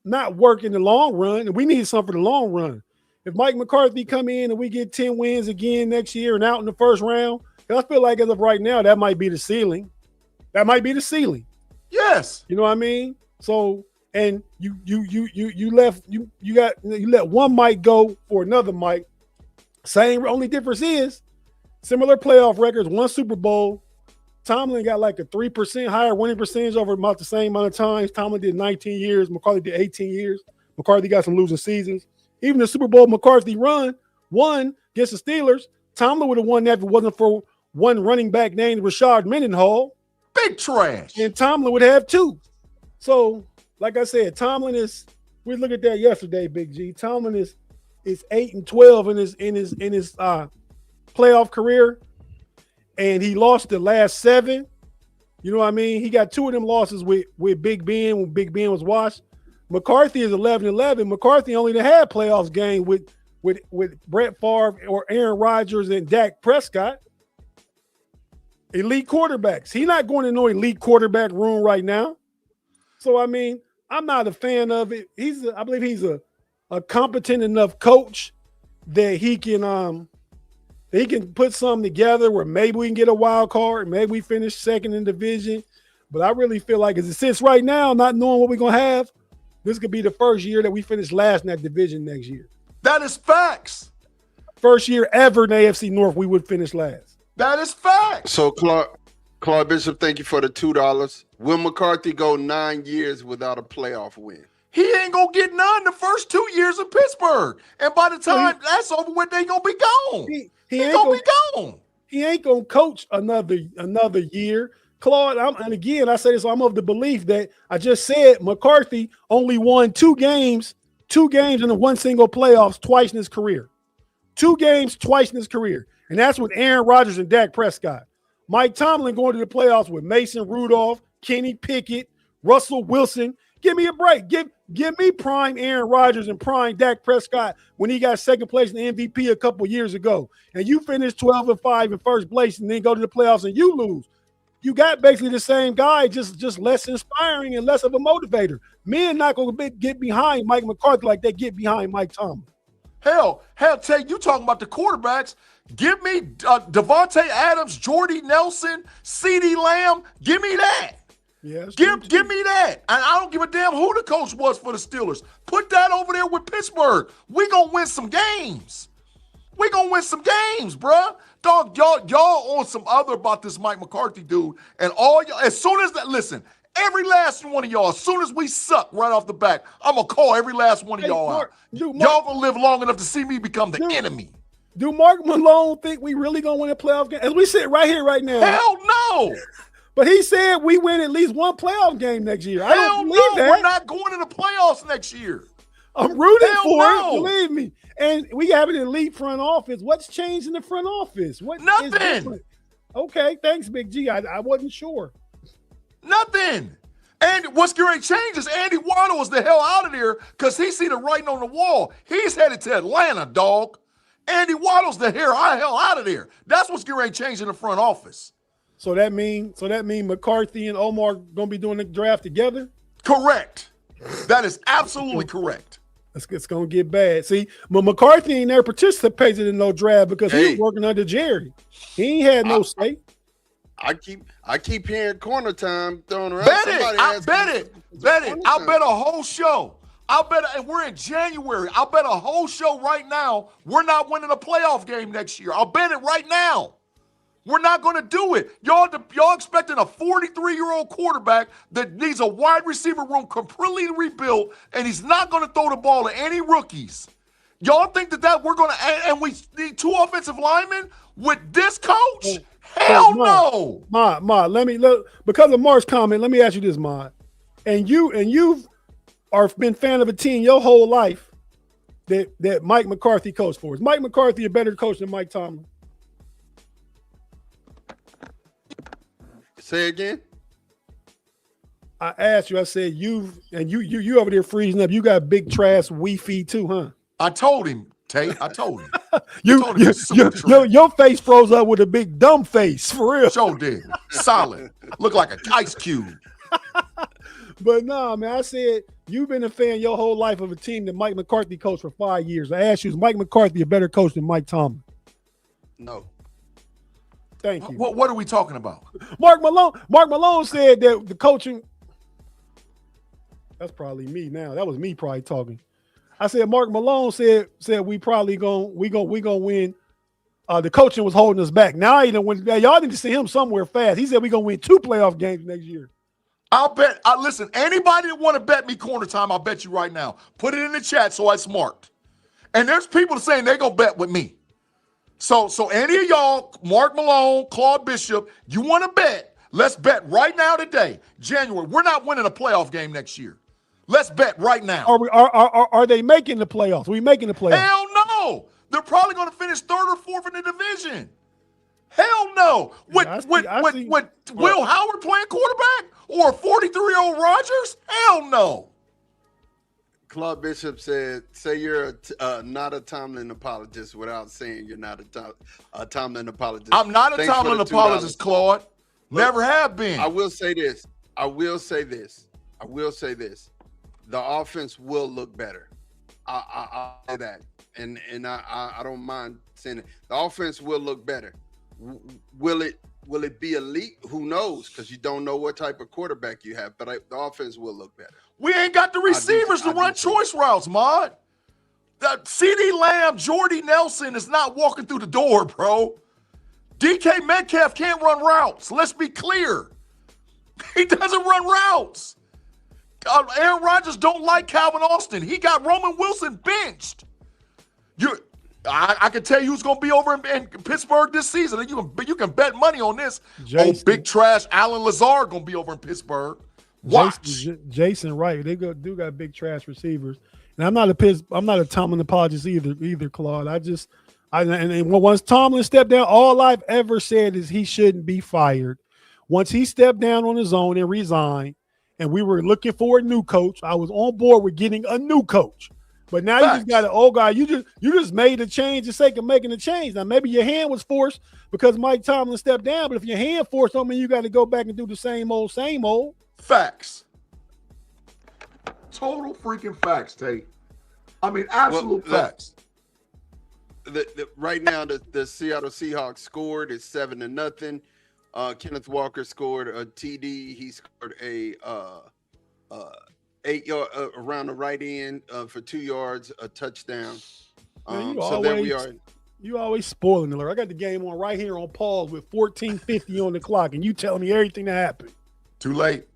[SPEAKER 4] not work in the long run, and we need something for the long run. If Mike McCarthy come in and we get 10 wins again next year and out in the first round, I feel like as of right now, that might be the ceiling.
[SPEAKER 2] Yes.
[SPEAKER 4] You know what I mean? So, and you let one Mike go for another Mike. Only difference is similar playoff records, one Super Bowl. Tomlin got like a 3% higher winning percentage over about the same amount of times. Tomlin did 19 years. McCarthy did 18 years. McCarthy got some losing seasons. Even the Super Bowl McCarthy won against the Steelers. Tomlin would have won that if it wasn't for one running back named Rashard Mendenhall.
[SPEAKER 2] Big trash.
[SPEAKER 4] And Tomlin would have 2. So, like I said, we looked at that yesterday, Big G. Tomlin is 8-12 in his playoff career, and he lost the last 7. You know what I mean? He got 2 of them losses with Big Ben when Big Ben was washed. McCarthy is 11-11. McCarthy only had playoffs game with Brett Favre or Aaron Rodgers and Dak Prescott. Elite quarterbacks. He's not going to no elite quarterback room right now. So, I mean, I'm not a fan of it. I believe he's a competent enough coach that he can put something together where maybe we can get a wild card, maybe we finish second in division. But I really feel like as it sits right now, not knowing what we're gonna have, this could be the first year that we finish last in that division next year.
[SPEAKER 2] That is facts.
[SPEAKER 4] First year ever in the AFC North, we would finish last.
[SPEAKER 2] That is facts.
[SPEAKER 1] So Claude Bishop, thank you for the $2. Will McCarthy go 9 years without a playoff win?
[SPEAKER 2] He ain't gonna get none the first 2 years in Pittsburgh, and by the time that's over with, they gonna be gone. He ain't gonna be gone.
[SPEAKER 4] He ain't gonna coach another year, Claude. And again, I say this. I'm of the belief that I just said McCarthy only won 2 games in the one single playoffs twice in his career. 2 games twice in his career, and that's with Aaron Rodgers and Dak Prescott. Mike Tomlin going to the playoffs with Mason Rudolph, Kenny Pickett, Russell Wilson. Give me a break. Give me prime Aaron Rodgers and prime Dak Prescott when he got second place in the MVP a couple years ago. And you finished 12-5 in first place and then go to the playoffs and you lose. You got basically the same guy, just less inspiring and less of a motivator. Men not going to get behind Mike McCarthy like they get behind Mike Tomlin.
[SPEAKER 2] Hell, Tate, you talking about the quarterbacks. Give me Devontae Adams, Jordy Nelson, CeeDee Lamb. Give me that.
[SPEAKER 4] Yeah,
[SPEAKER 2] give me that. And I don't give a damn who the coach was for the Steelers. Put that over there with Pittsburgh. We gonna win some games. We gonna win some games, bruh. Dog, y'all on some other about this Mike McCarthy dude. And all y'all, as soon as that, listen, every last one of y'all, as soon as we suck right off the bat, I'm gonna call every last one of y'all out. Y'all gonna live long enough to see me become the enemy.
[SPEAKER 4] Do Mark Malone think we really gonna win a playoff game? As we sit right here right now.
[SPEAKER 2] Hell no.
[SPEAKER 4] But he said we win at least one playoff game next year. I don't believe that.
[SPEAKER 2] We're not going to the playoffs next year.
[SPEAKER 4] I'm rooting for it, believe me. And we have an elite front office. What's changed in the front office?
[SPEAKER 2] Nothing.
[SPEAKER 4] Okay, thanks, Big G. I wasn't sure.
[SPEAKER 2] Nothing. And what's going to change is Andy Waddle is the hell out of there because he see the writing on the wall. He's headed to Atlanta, dog. Andy Waddle's the hell out of there. That's what's going to change in the front office.
[SPEAKER 4] So that mean McCarthy and Omar gonna be doing the draft together?
[SPEAKER 2] Correct. That is absolutely correct.
[SPEAKER 4] It's gonna get bad. See, but McCarthy ain't never participated in no draft because he was working under Jerry. He ain't had no say.
[SPEAKER 1] I keep hearing corner time thrown around.
[SPEAKER 2] I bet it. I'll bet a whole show. And we're in January. I'll bet a whole show right now. We're not winning a playoff game next year. I'll bet it right now. We're not going to do it. Y'all expecting a 43-year-old quarterback that needs a wide receiver room completely rebuilt, and he's not going to throw the ball to any rookies. Y'all think that we're going to – and we need 2 offensive linemen with this coach? Hell no.
[SPEAKER 4] Ma, because of Mark's comment, let me ask you this, Ma. And you've been fan of a team your whole life that Mike McCarthy coached for. Is Mike McCarthy a better coach than Mike Tomlin?
[SPEAKER 1] Say again.
[SPEAKER 4] I asked you. I said you over there freezing up. You got big trash Wi-Fi too, huh?
[SPEAKER 2] I told him, Tate. I told him.
[SPEAKER 4] Your face froze up with a big dumb face for real.
[SPEAKER 2] Sure did. Solid. Look like an ice cube.
[SPEAKER 4] But no, man. I said you've been a fan your whole life of a team that Mike McCarthy coached for 5 years. I asked you, is Mike McCarthy a better coach than Mike Tomlin?
[SPEAKER 1] No.
[SPEAKER 4] Thank you.
[SPEAKER 2] What are we talking about?
[SPEAKER 4] Mark Malone said that the coaching. That's probably me now. That was me probably talking. I said Mark Malone said we probably gonna win. The coaching was holding us back. Now y'all need to see him somewhere fast. He said we gonna win 2 playoff games next year.
[SPEAKER 2] I'll bet. Listen, anybody that want to bet me corner time, I'll bet you right now. Put it in the chat so it's marked. And there's people saying they're gonna bet with me. So any of y'all, Mark Malone, Claude Bishop, you want to bet, let's bet right now today, January. We're not winning a playoff game next year. Let's bet right now.
[SPEAKER 4] Are they making the playoffs? Are we making the playoffs?
[SPEAKER 2] Hell no. They're probably going to finish 3rd or 4th in the division. Hell no. With Will Howard playing quarterback or a 43-year-old Rodgers? Hell no.
[SPEAKER 1] Claude Bishop said, say you're not a Tomlin apologist without saying you're not a Tomlin apologist.
[SPEAKER 2] I'm not a Tomlin apologist, Claude. Never have been.
[SPEAKER 1] I will say this. The offense will look better. I'll say that. And I don't mind saying it. The offense will look better. Will it be elite? Who knows? Because you don't know what type of quarterback you have. But the offense will look better.
[SPEAKER 2] We ain't got the receivers to run choice routes, Mod. CeeDee Lamb, Jordy Nelson is not walking through the door, bro. DK Metcalf can't run routes. Let's be clear. He doesn't run routes. Aaron Rodgers don't like Calvin Austin. He got Roman Wilson benched. I can tell you who's going to be over in Pittsburgh this season. You can bet money on this.
[SPEAKER 4] Jason.
[SPEAKER 2] Big trash Alan Lazard going to be over in Pittsburgh. Watch.
[SPEAKER 4] Jason Wright. They do got big trash receivers. And I'm not a Tomlin apologist either, Claude. And once Tomlin stepped down, all I've ever said is he shouldn't be fired. Once he stepped down on his own and resigned, and we were looking for a new coach, I was on board with getting a new coach. But now you just got an old guy. You just made a change for the sake of making a change. Now maybe your hand was forced because Mike Tomlin stepped down, but if your hand forced, don't mean you got to go back and do the same old.
[SPEAKER 2] Facts. Total freaking facts, Tate. I mean, absolute facts.
[SPEAKER 1] right now the Seattle Seahawks scored is 7-0. Kenneth Walker scored a TD. He scored a 8-yard around the right end for 2 yards, a touchdown.
[SPEAKER 4] Man,
[SPEAKER 1] So there we are.
[SPEAKER 4] You always spoiling alert. I got the game on right here on pause with 14:50 on the clock, and you telling me everything that happened.
[SPEAKER 2] Too late.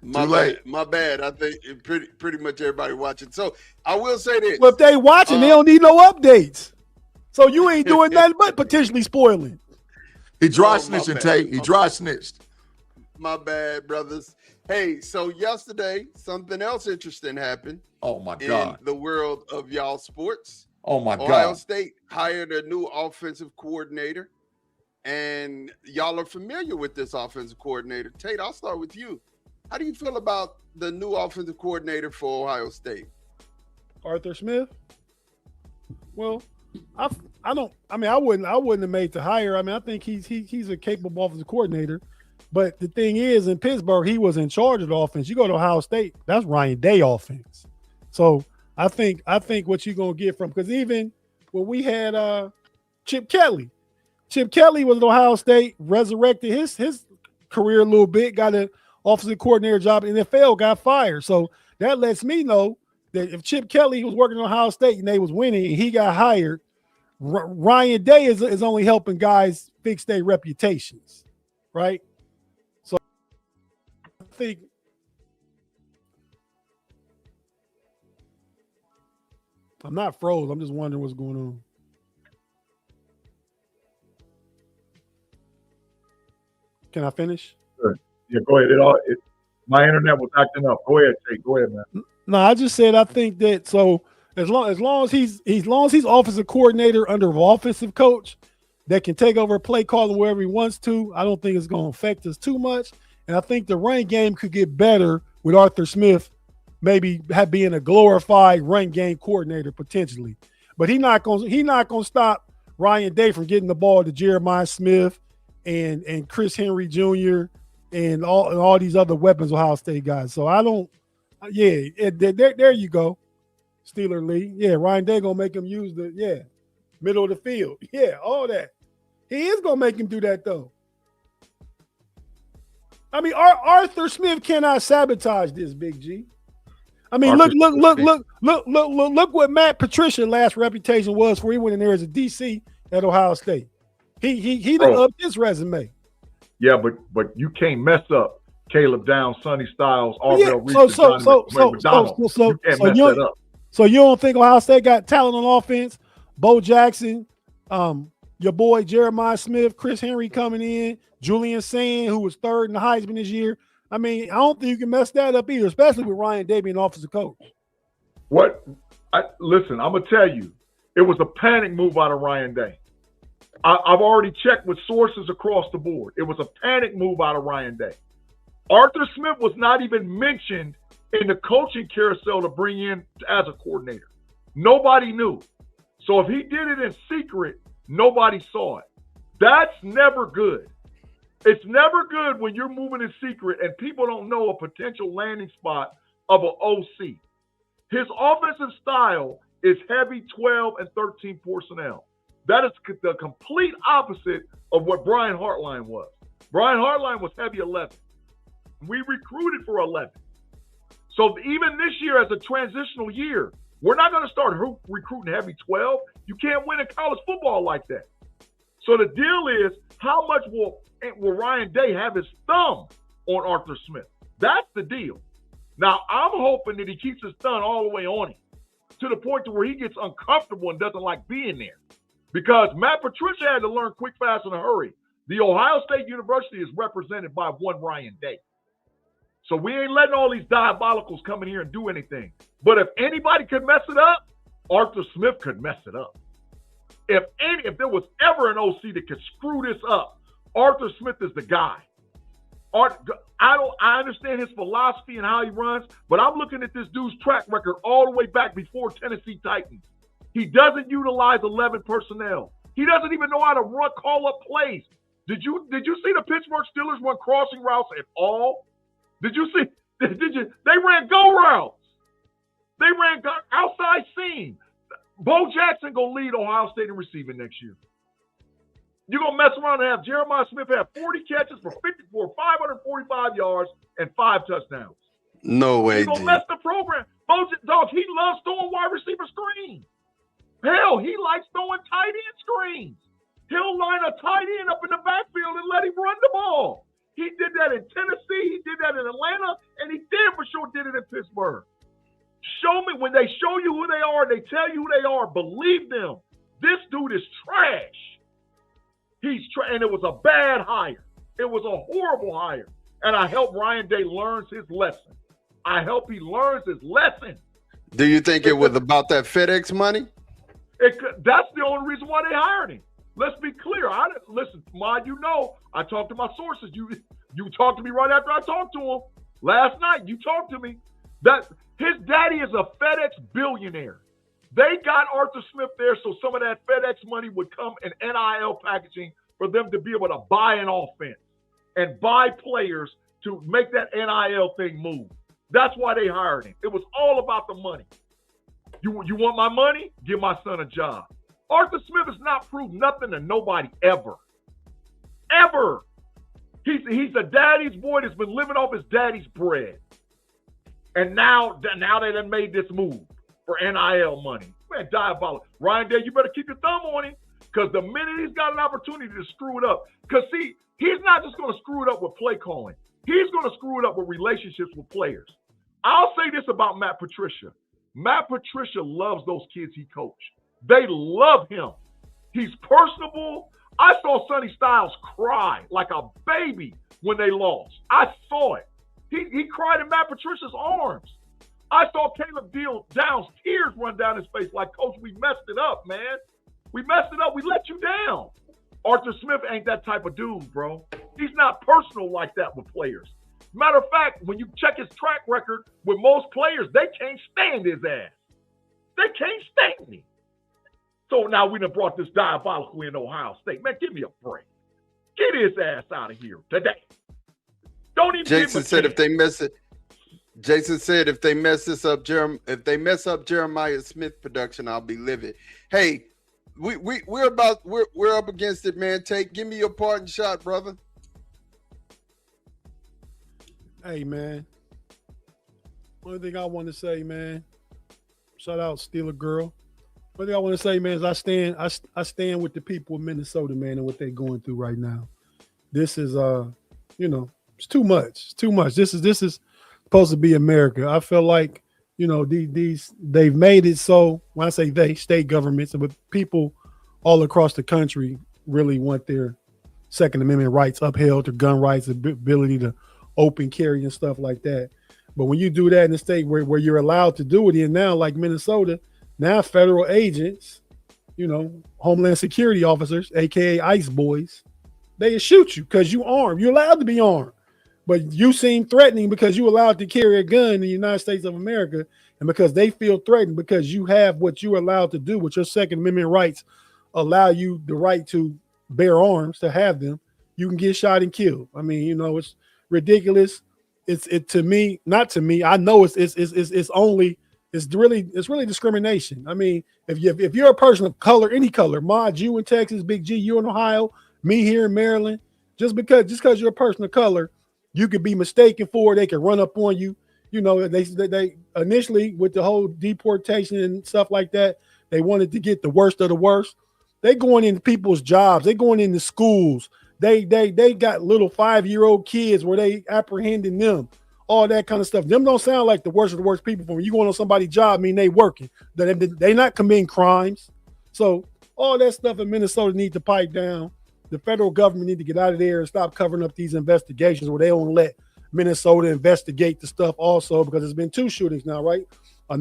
[SPEAKER 1] My bad. My bad. I think pretty much everybody watching. So I will say this.
[SPEAKER 4] Well, if they watching, they don't need no updates. So you ain't doing nothing but potentially spoiling.
[SPEAKER 2] He dry snitching, Tate. He dry snitched.
[SPEAKER 1] My bad, brothers. Hey, so yesterday something else interesting happened.
[SPEAKER 2] Oh my God.
[SPEAKER 1] In the world of y'all sports.
[SPEAKER 2] Oh my God.
[SPEAKER 1] Ohio State hired a new offensive coordinator, and y'all are familiar with this offensive coordinator. Tate, I'll start with you. How do you feel about the new offensive coordinator for Ohio State?
[SPEAKER 4] Arthur Smith? Well, I wouldn't have made the hire. I mean, I think he's a capable offensive coordinator. But the thing is, in Pittsburgh, he was in charge of the offense. You go to Ohio State, that's Ryan Day offense. So I think what you're gonna get from, because even when we had Chip Kelly was at Ohio State, resurrected his career a little bit, got an offensive coordinator job in the NFL, got fired. So that lets me know that if Chip Kelly was working at Ohio State and they was winning and he got hired, Ryan Day is only helping guys fix their reputations, right? So I think I'm not froze. I'm just wondering what's going on. Can I finish?
[SPEAKER 5] Sure. Yeah, go ahead. My internet was acting up. Go ahead, Tate. Go ahead, man.
[SPEAKER 4] No, I just said I think that so as long as he's offensive coordinator under an offensive coach that can take over play calling wherever he wants to, I don't think it's going to affect us too much. And I think the run game could get better with Arthur Smith maybe being a glorified run game coordinator potentially. But he's not gonna stop Ryan Day from getting the ball to Jeremiah Smith and Chris Henry Jr. and all these other weapons Ohio State guys. So I don't. There you go, Steeler Lee. Yeah, Ryan Day gonna make him use the middle of the field. Yeah, all that. He is gonna make him do that though. I mean, Arthur Smith cannot sabotage this, Big G. I mean, look what Matt Patricia's last reputation was before he went in there as a DC at Ohio State. He done upped his resume.
[SPEAKER 5] Yeah, but you can't mess up Caleb Downs, Sonny Styles, Arvell Reese, McDonald. You can't mess that up.
[SPEAKER 4] So you don't think Ohio State got talent on offense? Bo Jackson, your boy Jeremiah Smith, Chris Henry coming in, Julian Sand, who was third in the Heisman this year. I mean, I don't think you can mess that up either, especially with Ryan Day being offensive coach.
[SPEAKER 5] Listen, I'm going to tell you, it was a panic move out of Ryan Day. I've already checked with sources across the board. It was a panic move out of Ryan Day. Arthur Smith was not even mentioned in the coaching carousel to bring in as a coordinator. Nobody knew. So if he did it in secret, nobody saw it. That's never good. It's never good when you're moving in secret and people don't know a potential landing spot of an OC. His offensive style is heavy 12 and 13 personnel. That is the complete opposite of what Brian Hartline was. Brian Hartline was heavy 11. We recruited for 11. So even this year as a transitional year, we're not going to start recruiting heavy 12. You can't win in college football like that. So the deal is, how much will Ryan Day have his thumb on Arthur Smith? That's the deal. Now, I'm hoping that he keeps his thumb all the way on him to the point to where he gets uncomfortable and doesn't like being there. Because Matt Patricia had to learn quick, fast, in a hurry. The Ohio State University is represented by one Ryan Day. So we ain't letting all these diabolicals come in here and do anything. But if anybody could mess it up, Arthur Smith could mess it up. If there was ever an OC that could screw this up, Arthur Smith is the guy. I understand his philosophy and how he runs, but I'm looking at this dude's track record all the way back before Tennessee Titans. He doesn't utilize 11 personnel. He doesn't even know how to call up plays. Did you see the Pittsburgh Steelers run crossing routes at all? Did you see? They ran go routes. They ran outside seam. Bo Jackson gonna lead Ohio State in receiving next year. You're gonna mess around and have Jeremiah Smith have 40 catches for 545 yards and 5 touchdowns.
[SPEAKER 1] No way,
[SPEAKER 5] He's gonna mess the program. Dog, he loves throwing wide receiver screens. Hell, he likes throwing tight end screens. He'll line a tight end up in the backfield and let him run the ball. He did that in Tennessee. He did that in Atlanta, and he damn for sure did it in Pittsburgh. Show me when they show you who they are, they tell you who they are. Believe them. This dude is trash. And it was a bad hire. It was a horrible hire. And I hope Ryan Day learns his lesson. I hope he learns his lesson.
[SPEAKER 1] Do you think it was about that FedEx money?
[SPEAKER 5] That's the only reason why they hired him. Let's be clear. Listen, Mod, I talked to my sources. You talked to me right after I talked to him last night. You talked to me. That his daddy is a FedEx billionaire. They got Arthur Smith there so some of that FedEx money would come in NIL packaging for them to be able to buy an offense and buy players to make that NIL thing move. That's why they hired him. It was all about the money. You want my money? Give my son a job. Arthur Smith has not proved nothing to nobody ever. Ever. He's a daddy's boy that's been living off his daddy's bread. And now they done made this move for NIL money. Man, diabolical. Ryan Day, you better keep your thumb on him, because the minute he's got an opportunity to screw it up, because see, he's not just going to screw it up with play calling. He's going to screw it up with relationships with players. I'll say this about Matt Patricia. Matt Patricia loves those kids he coached. They love him. He's personable. I saw Sonny Styles cry like a baby when they lost. I saw it. He cried in Matt Patricia's arms. I saw Caleb Downs' tears run down his face like, Coach, we messed it up, man. We messed it up. We let you down. Arthur Smith ain't that type of dude, bro. He's not personal like that with players. Matter of fact, when you check his track record with most players, they can't stand his ass. They can't stand him. So now we done brought this diabolical in Ohio State. Man, give me a break. Get his ass out of here today. Don't even.
[SPEAKER 1] Jason said if they mess it. Jason said if they mess up Jeremiah Smith production, I'll be livid. Hey, we're up against it, man. Give me your parting shot, brother.
[SPEAKER 4] Hey, man. One thing I want to say, man. Shout out Steeler Girl. One thing I want to say, man, is I stand with the people of Minnesota, man, and what they're going through right now. This is it's too much. It's too much. This is supposed to be America. I feel like, they've made it so, when I say they, state governments, but people all across the country really want their Second Amendment rights upheld, their gun rights, the ability to open carry and stuff like that. But when you do that in a state where you're allowed to do it in now, like Minnesota, now federal agents, Homeland Security officers, aka ICE boys, they shoot you because you armed. You're allowed to be armed. But you seem threatening because you're allowed to carry a gun in the United States of America, and because they feel threatened because you have what you're allowed to do, with your Second Amendment rights allow you the right to bear arms, to have them, you can get shot and killed. I mean, it's ridiculous. It's to me, not to me. I know it's really discrimination. I mean, if you're a person of color, any color, Mod, you in Texas, Big G, you in Ohio, me here in Maryland, just because you're a person of color, you could be mistaken for, they could run up on you. They initially, with the whole deportation and stuff like that, they wanted to get the worst of the worst. They going into people's jobs. They going into schools. They got little 5-year-old kids where they apprehending them, all that kind of stuff. Them don't sound like the worst of the worst people. When you going on somebody's job, they working. They not committing crimes. So all that stuff in Minnesota need to pipe down. The federal government need to get out of there and stop covering up these investigations where they don't let Minnesota investigate the stuff also, because there's been 2 shootings now, right? A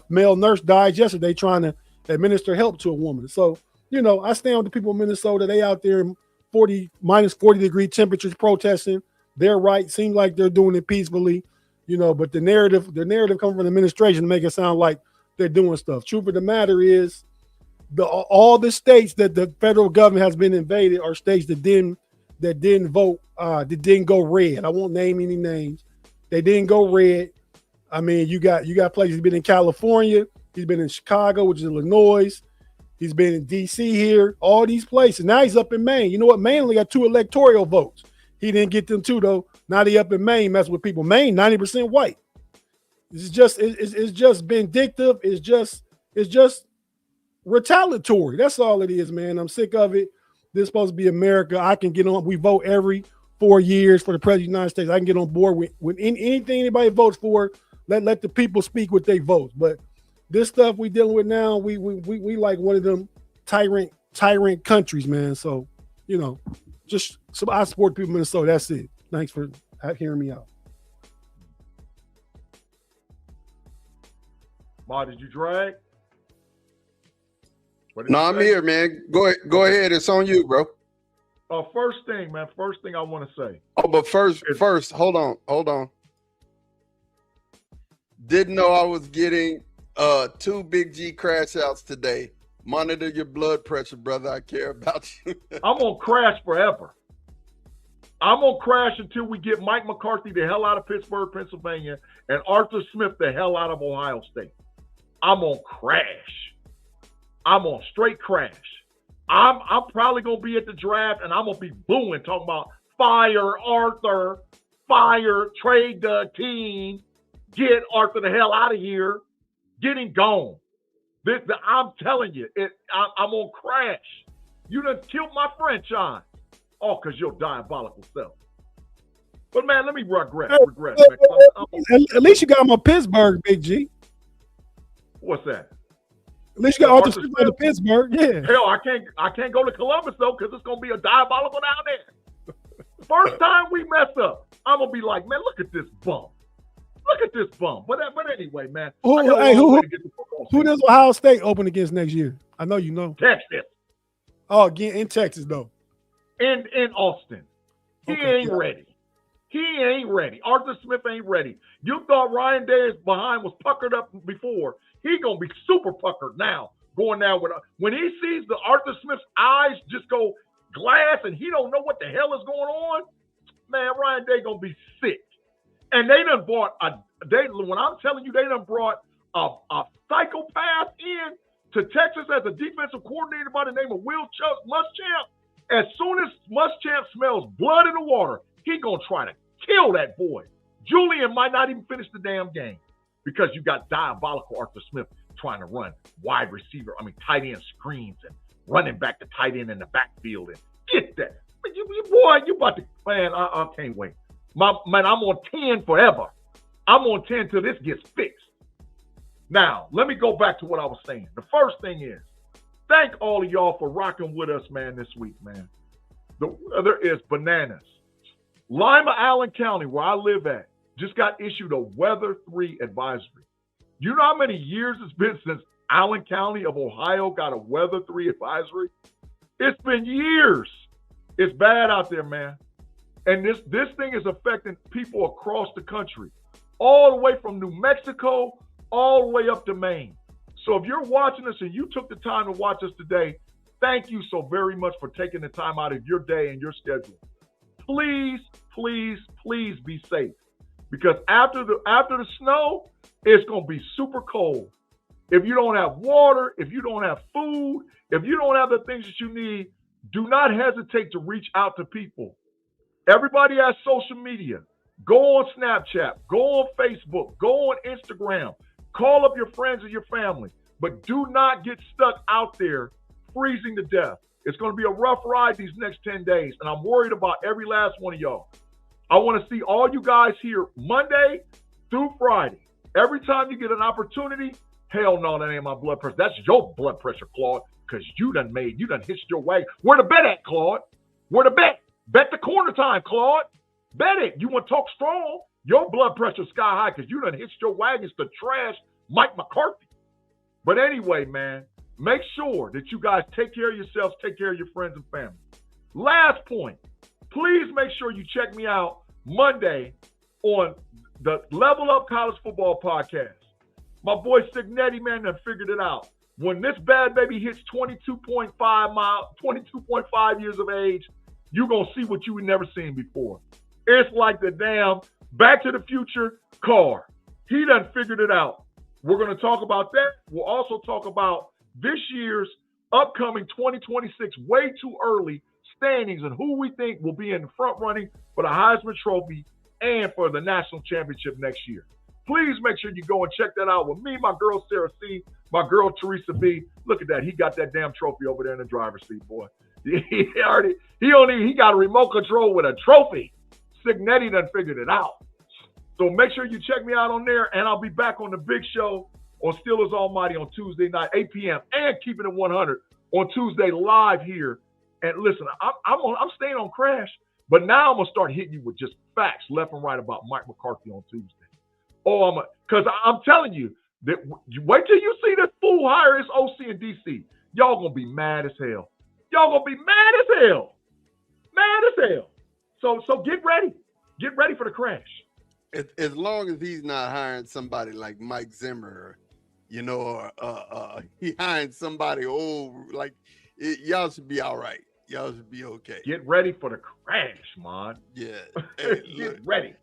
[SPEAKER 4] male nurse died yesterday trying to administer help to a woman. So, I stand with the people of Minnesota. They out there in minus 40 degree temperatures protesting. They're right. Seems like they're doing it peacefully, but the narrative coming from the administration to make it sound like they're doing stuff. Truth of the matter is, all the states that the federal government has been invaded are states that didn't vote, that didn't go red. I won't name any names. They didn't go red. I mean, you got places been in California, He's been in Chicago, which is Illinois. He's been in D.C. here, all these places. Now he's up in Maine. You know what? Maine only got 2 electoral votes. He didn't get them 2, though. Now he up in Maine, messing with people. Maine, 90% white. It's just vindictive. It's just retaliatory. That's all it is, man. I'm sick of it. This is supposed to be America. I can get on. We vote every 4 years for the president of the United States. I can get on board with anything anybody votes for. Let the people speak with their votes. But this stuff we dealing with now, we like one of them tyrant countries, man. So, you know, I support people in Minnesota. That's it. Thanks for hearing me out.
[SPEAKER 5] Ma, did you drag?
[SPEAKER 1] No, I'm here, man. Go ahead. It's on you, bro.
[SPEAKER 5] First thing I want to say.
[SPEAKER 1] Oh, but first, hold on. Didn't know I was getting 2 Big G crash outs today. Monitor your blood pressure, brother. I care about you.
[SPEAKER 5] I'm gonna crash forever. I'm gonna crash until we get Mike McCarthy the hell out of Pittsburgh, Pennsylvania, and Arthur Smith the hell out of Ohio State. I'm gonna crash. I'm gonna straight crash. I'm probably gonna be at the draft and I'm gonna be booing, talking about fire Arthur, fire, trade the team, get Arthur the hell out of here, get him gone. I'm telling you, I'm gonna crash. You done killed my franchise. Oh, because your diabolical self. But man, let me regress. Man.
[SPEAKER 4] At least you got him on Pittsburgh, Big G.
[SPEAKER 5] What's that?
[SPEAKER 4] At least you got Arthur Smith to Pittsburgh. Yeah.
[SPEAKER 5] Hell, I can't go to Columbus though, because it's gonna be a diabolical down there. First time we mess up, I'm gonna be like, man, look at this bum. Look at this bum. But anyway, man.
[SPEAKER 4] Who does Ohio State open against next year? I know you know.
[SPEAKER 5] Texas.
[SPEAKER 4] Oh, again in Texas though.
[SPEAKER 5] In Austin. He ain't ready. He ain't ready. Arthur Smith ain't ready. You thought Ryan Day's behind was puckered up before. He gonna be super puckered now. Going down with when he sees the Arthur Smith's eyes just go glass and he don't know what the hell is going on. Man, Ryan Day gonna be sick. And they done brought when I'm telling you, they done brought a psychopath in to Texas as a defensive coordinator by the name of Will Muschamp. As soon as Muschamp smells blood in the water, he gonna try to kill that boy. Julian might not even finish the damn game because you got diabolical Arthur Smith trying to run tight end screens and running back to tight end in the backfield and get that. You about to, man, I can't wait. Man, I'm on 10 forever. I'm on 10 till this gets fixed. Now, let me go back to what I was saying. The first thing is, thank all of y'all for rocking with us, man, this week, man. The weather is bananas. Lima, Allen County, where I live at, just got issued a Weather 3 advisory. You know how many years it's been since Allen County of Ohio got a Weather 3 advisory? It's been years. It's bad out there, man. And this thing is affecting people across the country, all the way from New Mexico, all the way up to Maine. So if you're watching us and you took the time to watch us today, thank you so very much for taking the time out of your day and your schedule. Please, please, please be safe. Because after the snow, it's going to be super cold. If you don't have water, if you don't have food, if you don't have the things that you need, do not hesitate to reach out to people. Everybody has social media. Go on Snapchat. Go on Facebook. Go on Instagram. Call up your friends and your family. But do not get stuck out there freezing to death. It's going to be a rough ride these next 10 days, and I'm worried about every last one of y'all. I want to see all you guys here Monday through Friday. Every time you get an opportunity, hell no, that ain't my blood pressure. That's your blood pressure, Claude, because you done hitched your wagon. Where the bet at, Claude? Where the bet? Bet the corner time, Claude. Bet it. You want to talk strong? Your blood pressure sky high because you done hitched your wagons to trash Mike McCarthy. But anyway, man, make sure that you guys take care of yourselves, take care of your friends and family. Last point, please make sure you check me out Monday on the Level Up College Football Podcast. My boy Signetti, man, done figured it out. When this bad baby hits 22.5 years of age, you're going to see what you had never seen before. It's like the damn Back to the Future car. He done figured it out. We're going to talk about that. We'll also talk about this year's upcoming 2026 way too early standings and who we think will be in the front running for the Heisman Trophy and for the national championship next year. Please make sure you go and check that out with me, my girl Sarah C, my girl Teresa B. Look at that. He got that damn trophy over there in the driver's seat, boy. He got a remote control with a trophy. Signetti done figured it out. So make sure you check me out on there, and I'll be back on the big show on Steelers Almighty on Tuesday night, 8 p.m., and Keeping It 100 on Tuesday live here. And listen, I'm staying on Crash, but now I'm going to start hitting you with just facts left and right about Mike McCarthy on Tuesday. Oh, because I'm telling you, that wait till you see this fool hire his OC in D.C. Y'all going to be mad as hell. Y'all going to be mad as hell. Mad as hell. So get ready. Get ready for the crash.
[SPEAKER 1] As long as he's not hiring somebody like Mike Zimmer, you know, or he hiring somebody old, like y'all should be all right. Y'all should be okay.
[SPEAKER 5] Get ready for the crash, man.
[SPEAKER 1] Yeah. Hey,
[SPEAKER 5] Get ready.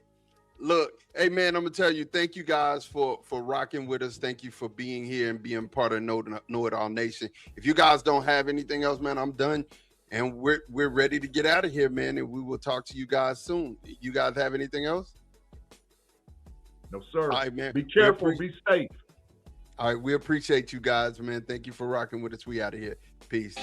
[SPEAKER 1] Look, hey man, I'm gonna tell you, thank you guys for rocking with us. Thank you for being here and being part of Know It All Nation. If you guys don't have anything else, man, I'm done. And we're ready to get out of here, man. And we will talk to you guys soon. You guys have anything else?
[SPEAKER 5] No, sir.
[SPEAKER 1] All right, man.
[SPEAKER 5] Be careful. Be safe.
[SPEAKER 1] All right. We appreciate you guys, man. Thank you for rocking with us. We out of here. Peace.